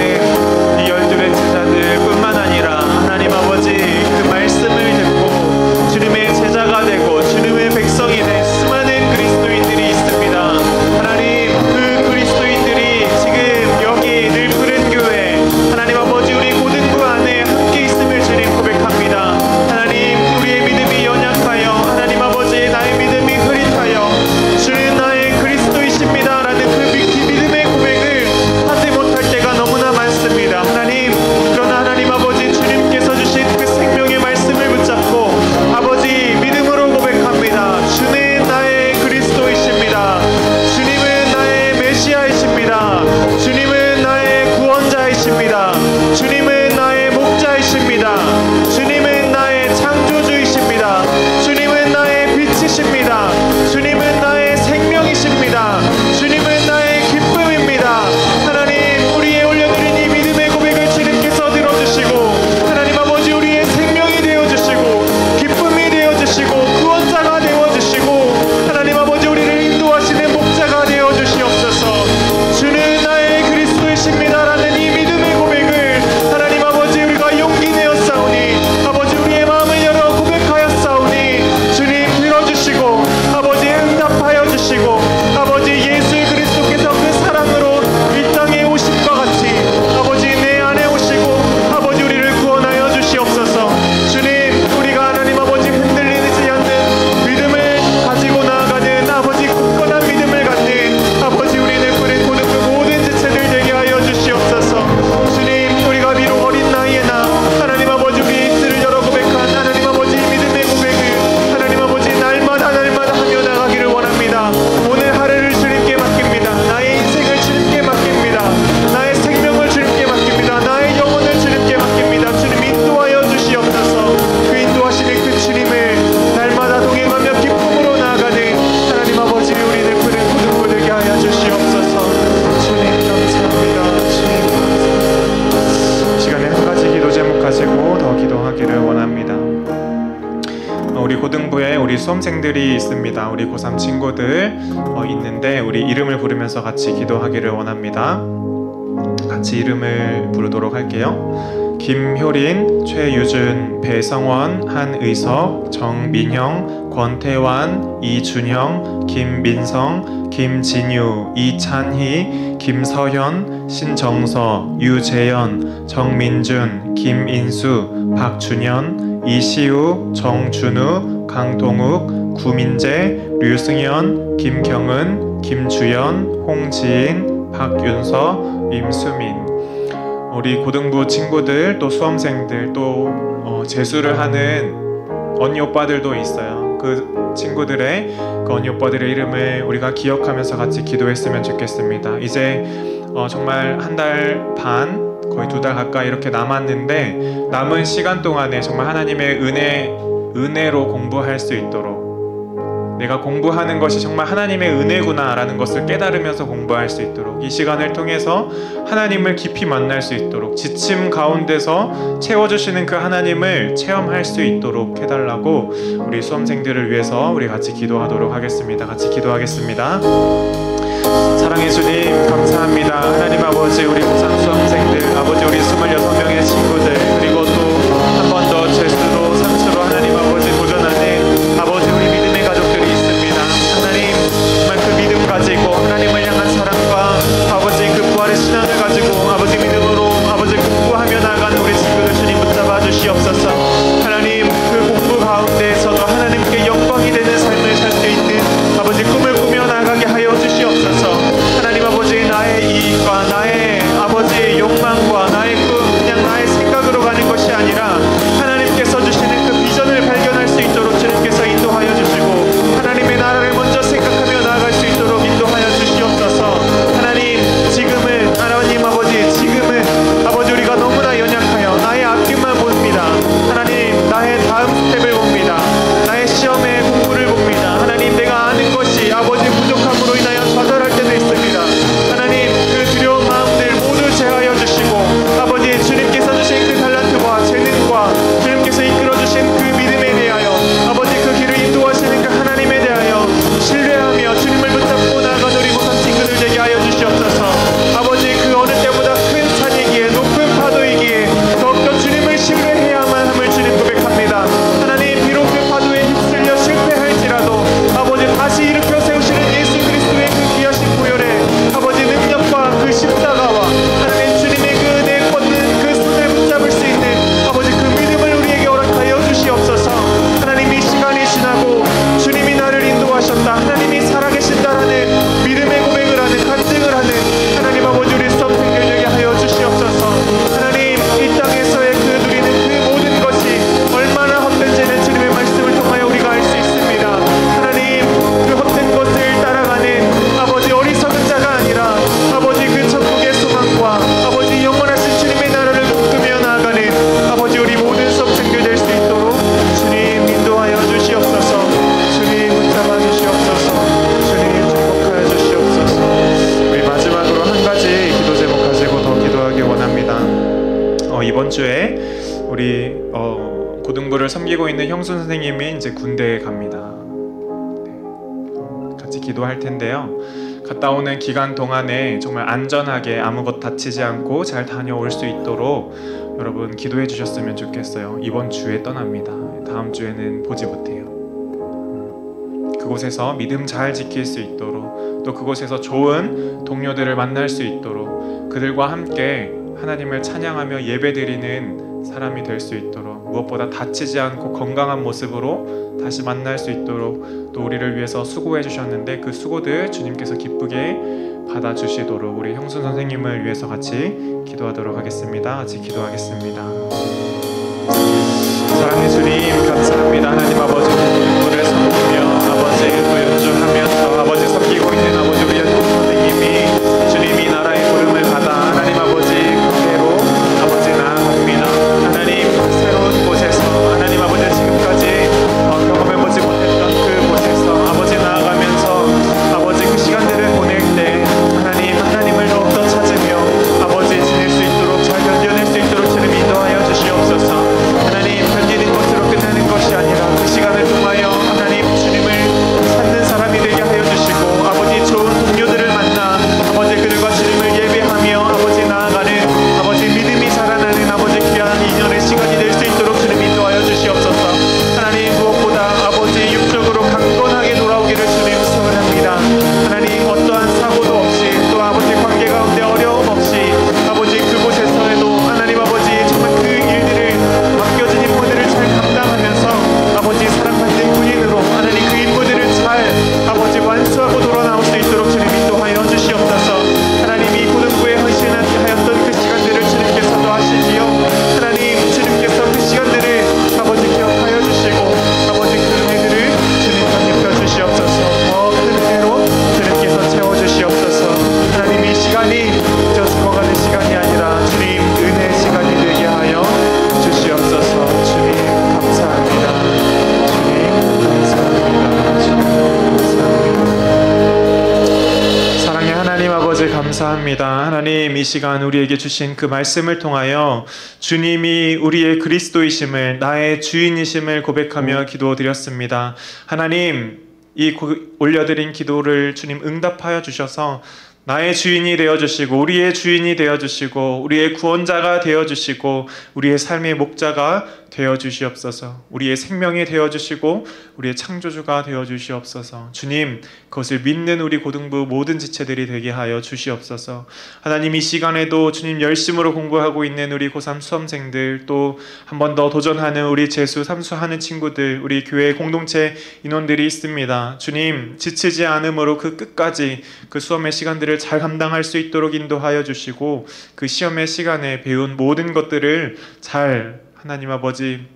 Speaker 3: 이 12의 제자들 뿐만 아니라 하나님 아버지, 그 말씀을 듣고 주님의 제자가 되고 주님의 백성이 된 수많은 그리스도인들이 있습니다. 하나님, 그 그리스도인들이 지금 여기 늘 푸른 교회, 하나님 아버지, 우리 고등부 안에 함께 있음을 주님 고백합니다. 하나님, 우리의 믿음이 연약하여, 하나님 아버지, 나의 믿음이 흐릿하여 주는 나의 그리스도이십니다 라는 그 믿음의 고백을 하지 못할 때가 너무나 많습니다. 하나님, 그러나 하나님 아버지, 주님께서 주신 그 생명의 말씀을 붙잡고 아버지 믿음으로 고백합니다. 주는 나의 그리스도이십니다. 주님은 나의 메시아이십니다. 주님은 나의 구원자이십니다. 주님은 나의 목자이십니다. 주님은 나의 창조주이십니다. 주님은 나의 빛이십니다. 주님은 나의 생명이십니다. 주님은 나의 기쁨입니다. 하나님, 우리의 올려드린 이 믿음의 고백을 주님께서 들어주시고 하나님 아버지, 우리의 생명이 되어주시고 기쁨이 되어주시고 구원자가 되어주시고 하나님 아버지, 우리를 인도하시는 목자가 되어주시옵소서. 주는 나의 그리스도이십니다 라는 이 믿음의 고백을 하나님 아버지, 우리가 용기 내어 싸우니 아버지, 우리의 마음을 열어 고백하여 싸우니 주님 들어주시고 아버지 응답하여 주시고 아버지, 예수 그리스도께서 그 사랑으로 이 땅에 오신 것 같이 아버지 내 안에 오시고 아버지 우리를 구원하여 주시옵소서. 주님, 우리가 하나님 아버지 흔들리지 않는 믿음을 가지고 나아가는 아버지 굳건한 믿음을 갖는 아버지, 우리는 푸른 고등부 모든 지체들 되게 하여 주시옵소서. 주님, 우리가 비록 어린 나이에나 하나님 아버지, 우리 입술을 열어 고백한 하나님 아버지 믿음의 고백을 하나님 아버지 날마다 하며 나가기를 원합니다. 오늘 하루를 주님께 맡깁니다. 나의 인생을 주님께 맡깁니다. 나의 생명을 주님께 맡깁니다. 나의 영혼을 주님께 맡깁니다. 주님 인도하여 주시옵소서. 그 인도하시는 그 주님을 날마다 동행하며 기쁨으로 나아가는 하나님 아버지, 우리를 푸른 고등부 되게 하여 주시옵소서. 주님 감사합니다. 주님 감사합니다. 시간에 한 가지 기도 제목 가지고 더 기도하기를 원합니다. 우리 고등부에 우리 수험생들이 있습니다. 우리 고3 친구들 있는데 우리 이름을 부르면서 같이 기도하기를 원합니다. 같이 이름을 부르도록 할게요. 김효린, 최유준, 배성원, 한의석, 정민형, 권태환, 이준형, 김민성, 김진유, 이찬희, 김서현, 신정서, 유재현, 정민준, 김인수, 박준현, 이시우, 정준우, 강동욱, 구민재, 류승현, 김경은, 김주연, 홍지인, 박윤서, 임수민. 우리 고등부 친구들, 또 수험생들, 또 재수를 하는 언니 오빠들도 있어요. 그 친구들의, 그 언니 오빠들의 이름을 우리가 기억하면서 같이 기도했으면 좋겠습니다. 이제 정말 한 달 반, 거의 2달 가까이 이렇게 남았는데 남은 시간 동안에 정말 하나님의 은혜로 공부할 수 있도록 내가 공부하는 것이 정말 하나님의 은혜구나라는 것을 깨달으면서 공부할 수 있도록, 이 시간을 통해서 하나님을 깊이 만날 수 있도록, 지침 가운데서 채워주시는 그 하나님을 체험할 수 있도록 해달라고 우리 수험생들을 위해서 우리 같이 기도하도록 하겠습니다. 같이 기도하겠습니다. 사랑의 주님, 감사합니다. 하나님 아버지, 우리 고3 수험생들, 아버지 우리 26명의 친구들, 그리고 또 한 번 더 재수로 산수로 하나님 아버지 도전하는 아버지 우리 믿음의 가족들이 있습니다. 하나님, 정말 그 믿음 가지고 하나님을 향한 사랑과 아버지 그 부활의 신앙을 가지고 아버지 믿음으로 아버지 공부하며 나아가는 우리 친구들 주님 붙잡아 주시옵소서. 하나님, 그 공부 가운데에서도 하나님께 영광이 되는 삶을 살 수 있는 아버지 꿈을 꾸며 나아가게 하여 주시옵소서. 하나님 아버지, 나의 이익과 나의 아버지 욕망과 나의 꿈, 그냥 나의 생각으로 가는 것이 아니라 하나님께서 주시는 그 비전을 발견할 수 있도록 주님께서 인도하여 주시고 하나님의 나라를 먼저 생각하며 나아갈 수 있도록 인도하여 주시옵소서. 하나님, 지금은 하나님 아버지, 지금은 아버지 우리가 너무나 연약하여 나의 앞길만 봅니다. 하나님, 나의 다음 스텝을 봅니다. 나의 시험의 공부를 봅니다. 하나님, 내가 아는 것이 아버지 부족함으로 인하여 좌절할 때도 있습니다. 하나님, 그 두려운 마음들 모두 제하여 주시고 아버지 주님께서 주신 그 달란트와 재능과 주님께서 이끌어 주신 그 믿음에 대하여 아버지 그 길을 인도하시는 그 하나님에 대하여 신뢰하며 주님을 붙잡고 나아가는 우리 고3 친구들 되게 하여 주시옵소서. 아버지, 그 어느 때보다 큰 산이기에 높은 파도이기에 더욱더 주님을 신뢰해야만 함을 주님 고백합니다. 하나님, 비록 그 파도에 휩쓸려 실패할지라도 아버지 다시 일으켜 세우시는 예수 그리스도의 그 귀하신 보혈의 아버지 능력과 그 십자가와 하나님 주님의 그 은혜 뻗는 그 손을 붙잡을 수 있는 아버지 그 믿음을 우리에게 허락하여 주시옵소서. 하나님, 이 시간이 지나고 주님이 나를 인도하셨다, 하나님이 살아계신다라는 믿음의 고백을 하는, 간증을 하는 하나님 아버지 우리 수험생들 되게 하여 주시옵소서. 하나님, 이 땅에서의 그 누리는 그 모든 것이 얼마나 헛된지는 주님의 말씀을 통하여 우리가 알 수 있습니다. 하나님, 그 헛된 것을 따라가는 아버지 어리석은 자가 아니라 아버지 그 천국의 소망과 아버지 영원하신 주님의 나라를 꿈꾸며 나아가는 아버지 우리 모든 수험생들 될 수 있도록 주님 인도하여 주시옵소서. 주님 붙잡아 주시옵소서. 주님 축복하여 주시옵소서. 우리 마지막으로 한 가지 기도 제목 가지고 더 기도하기 원합니다. 이번 주에 우리 고등부를 섬기고 있는 형수 선생님이 이제 군대에 갑니다. 같이 기도할 텐데요. 갔다 오는 기간 동안에 정말 안전하게 아무것 다치지 않고 잘 다녀올 수 있도록 여러분 기도해 주셨으면 좋겠어요. 이번 주에 떠납니다. 다음 주에는 보지 못해요. 그곳에서 믿음 잘 지킬 수 있도록, 또 그곳에서 좋은 동료들을 만날 수 있도록, 그들과 함께 하나님을 찬양하며 예배드리는 사람이 될 수 있도록, 무엇보다 다치지 않고 건강한 모습으로 다시 만날 수 있도록 또 우리를 위해서 수고해 주셨는데 그 수고들 주님께서 기쁘게 받아주시도록 우리 형순 선생님을 위해서 같이 기도하도록 하겠습니다. 같이 기도하겠습니다. 사랑의 주님, 감사합니다. 하나님 아버지, 공부를 섬기며 아버지 또 연주하면서 아버지 섬기고 있는 아버지 우리 형순 선생님이 주님이 나라의 부름을 받아 하나님 아버지 교회로 아버지 나아갑니다. 하나님, 새로운 곳에서 하나님 아버지 지금까지 경험해보지 못했던 그 곳에서 아버지 나아가면서 아버지 그 시간들을 보낼 때 하나님을 더욱더 찾으며 아버지 지낼 수 있도록, 잘 견뎌낼 수 있도록 주님 인도하여 주시옵소서. 하나님, 견디는 것으로 끝나는 것이 아니라 그 시간을 통하여 하나님 주님을 찾는 사람이 되게 하여 주시고 아버지 좋은 동료들을 아버지 감사합니다. 하나님, 이 시간 우리에게 주신 그 말씀을 통하여 주님이 우리의 그리스도이심을, 나의 주인이심을 고백하며 기도드렸습니다. 하나님, 올려드린 기도를 주님 응답하여 주셔서 나의 주인이 되어주시고 우리의 주인이 되어주시고 우리의 구원자가 되어주시고 우리의 삶의 목자가 되어주시옵소서. 우리의 생명이 되어주시고 우리의 창조주가 되어주시옵소서. 주님, 그것을 믿는 우리 고등부 모든 지체들이 되게 하여 주시옵소서. 하나님, 이 시간에도 주님 열심으로 공부하고 있는 우리 고3 수험생들, 또 한 번 더 도전하는 우리 재수, 삼수하는 친구들, 우리 교회 공동체 인원들이 있습니다. 주님, 지치지 않음으로 그 끝까지 그 수험의 시간들을 잘 감당할 수 있도록 인도하여 주시고 그 시험의 시간에 배운 모든 것들을 잘 하나님 아버지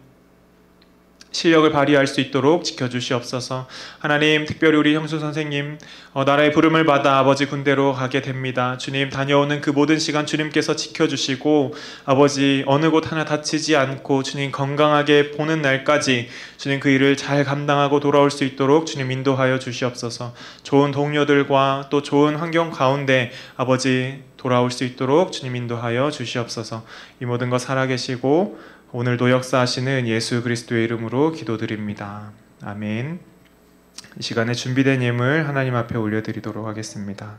Speaker 3: 실력을 발휘할 수 있도록 지켜주시옵소서. 하나님, 특별히 우리 형수 선생님 나라의 부름을 받아 아버지 군대로 가게 됩니다. 주님, 다녀오는 그 모든 시간 주님께서 지켜주시고 아버지 어느 곳 하나 다치지 않고 주님 건강하게 보는 날까지 주님 그 일을 잘 감당하고 돌아올 수 있도록 주님 인도하여 주시옵소서. 좋은 동료들과 또 좋은 환경 가운데 아버지 돌아올 수 있도록 주님 인도하여 주시옵소서. 이 모든 것 살아계시고 오늘도 역사하시는 예수 그리스도의 이름으로 기도드립니다. 아멘. 이 시간에 준비된 예물 하나님 앞에 올려드리도록 하겠습니다.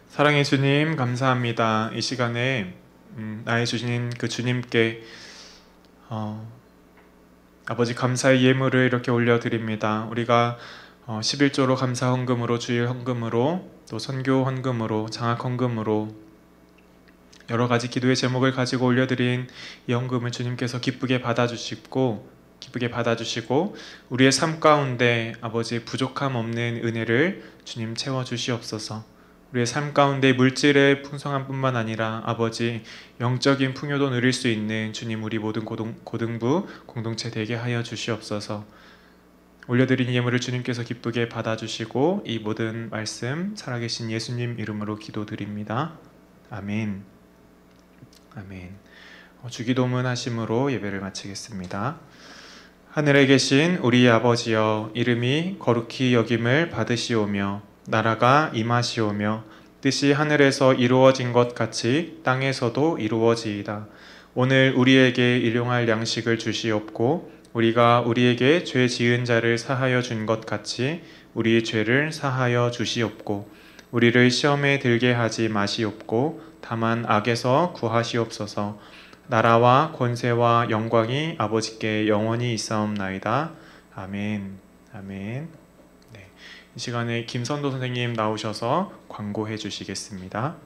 Speaker 3: 사랑의 주님, 감사합니다. 이 시간에 나의 주신 그 주님께 아버지 감사의 예물을 이렇게 올려드립니다. 우리가 11조로 감사 헌금으로, 주일 헌금으로, 또 선교 헌금으로, 장학 헌금으로 여러 가지 기도의 제목을 가지고 올려드린 이 헌금을 주님께서 기쁘게 받아주시고 우리의 삶 가운데 아버지 부족함 없는 은혜를 주님 채워주시옵소서. 우리의 삶 가운데 물질의 풍성함 뿐만 아니라 아버지 영적인 풍요도 누릴 수 있는 주님, 우리 모든 고등부 공동체 되게 하여 주시옵소서. 올려드린 예물을 주님께서 기쁘게 받아주시고 이 모든 말씀 살아계신 예수님 이름으로 기도드립니다. 아멘. 아멘. 주기도문 하심으로 예배를 마치겠습니다. 하늘에 계신 우리 아버지여, 이름이 거룩히 여김을 받으시오며 나라가 임하시오며 뜻이 하늘에서 이루어진 것 같이 땅에서도 이루어지이다. 오늘 우리에게 일용할 양식을 주시옵고 우리가 우리에게 죄 지은 자를 사하여 준 것 같이 우리의 죄를 사하여 주시옵고 우리를 시험에 들게 하지 마시옵고 다만 악에서 구하시옵소서. 나라와 권세와 영광이 아버지께 영원히 있사옵나이다. 아멘. 아멘. 이 시간에 김선도 선생님 나오셔서 광고해 주시겠습니다.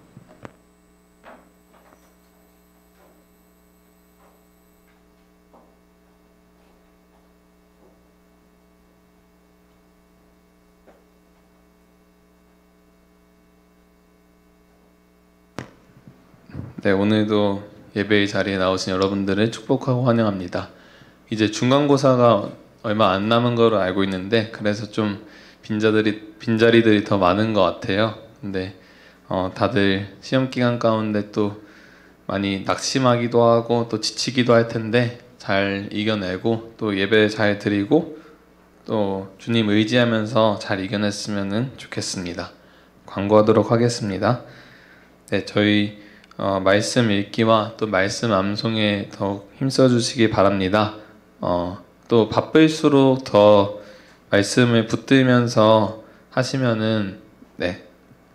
Speaker 5: 네, 오늘도 예배의 자리에 나오신 여러분들을 축복하고 환영합니다. 이제 중간고사가 얼마 안 남은 거로 알고 있는데 그래서 좀 빈자리들이 더 많은 것 같아요. 근데 다들 시험 기간 가운데 또 많이 낙심하기도 하고 또 지치기도 할 텐데 잘 이겨내고 또 예배 잘 드리고 또 주님 의지하면서 잘 이겨냈으면 좋겠습니다. 광고하도록 하겠습니다. 네, 저희 말씀 읽기와 또 말씀 암송에 더욱 힘써 주시기 바랍니다. 또 바쁠수록 더 말씀을 붙들면서 하시면은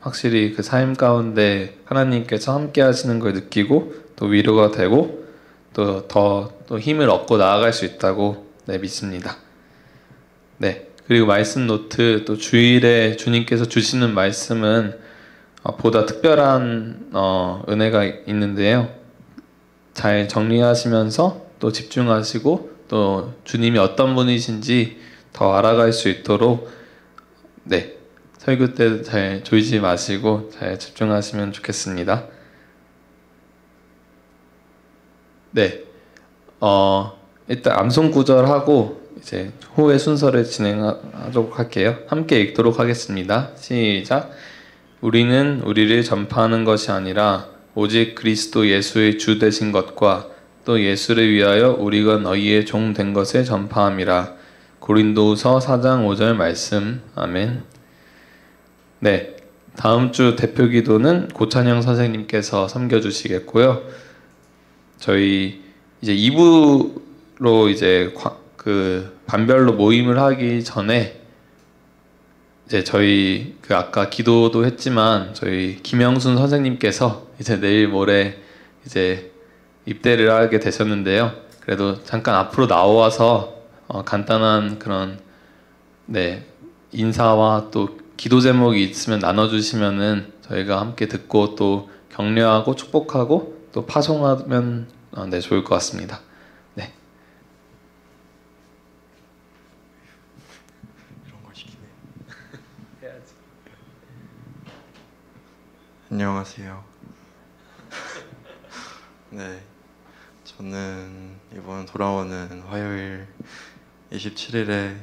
Speaker 5: 확실히 그 삶 가운데 하나님께서 함께 하시는 걸 느끼고 또 위로가 되고 또 더 힘을 얻고 나아갈 수 있다고 믿습니다. 그리고 말씀 노트 또 주일에 주님께서 주시는 말씀은 보다 특별한 은혜가 있는데요. 잘 정리하시면서 또 집중하시고 또 주님이 어떤 분이신지 더 알아갈 수 있도록 설교 때 잘 졸지 마시고 잘 집중하시면 좋겠습니다. 일단 암송 구절하고 이제 후의 순서를 진행하도록 할게요. 함께 읽도록 하겠습니다. 시작. 우리는 우리를 전파하는 것이 아니라 오직 그리스도 예수의 주 되신 것과 또 예수를 위하여 우리가 너희의 종 된 것을 전파함이라. 고린도후서 4장 5절 말씀. 아멘. 다음 주 대표 기도는 고찬영 선생님께서 섬겨주시겠고요. 저희 이제 2부로 이제 그 반별로 모임을 하기 전에 이제 저희 그 아까 기도도 했지만 저희 김영순 선생님께서 이제 내일 모레 이제 입대를 하게 되셨는데요. 그래도 잠깐 앞으로 나와서 간단한 그런 인사와 또 기도 제목이 있으면 나눠주시면은 저희가 함께 듣고 또 격려하고 축복하고 또 파송하면 좋을 것 같습니다.
Speaker 6: 안녕하세요. 저는 이번 돌아오는 화요일 27일에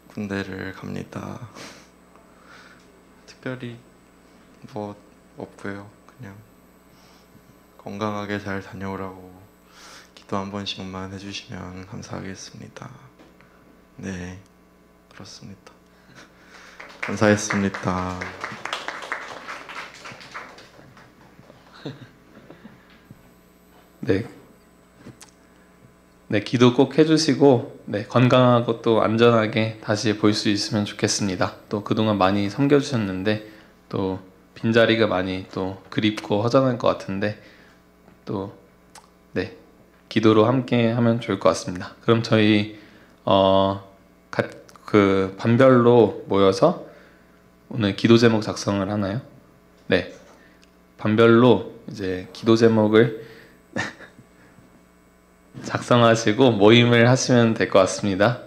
Speaker 6: 군대를 갑니다. 특별히 뭐 없고요. 그냥 건강하게 잘 다녀오라고 기도 한 번씩만 해주시면 감사하겠습니다. 그렇습니다. 감사했습니다.
Speaker 5: 기도 꼭 해주시고 건강하고 또 안전하게 다시 볼 수 있으면 좋겠습니다. 또 그동안 많이 섬겨주셨는데 또 빈자리가 많이 또 그립고 허전할 것 같은데 또 기도로 함께 하면 좋을 것 같습니다. 그럼 저희 그 반별로 모여서 오늘 기도 제목 작성을 하나요? 반별로 이제 기도 제목을 작성하시고 모임을 하시면 될 것 같습니다.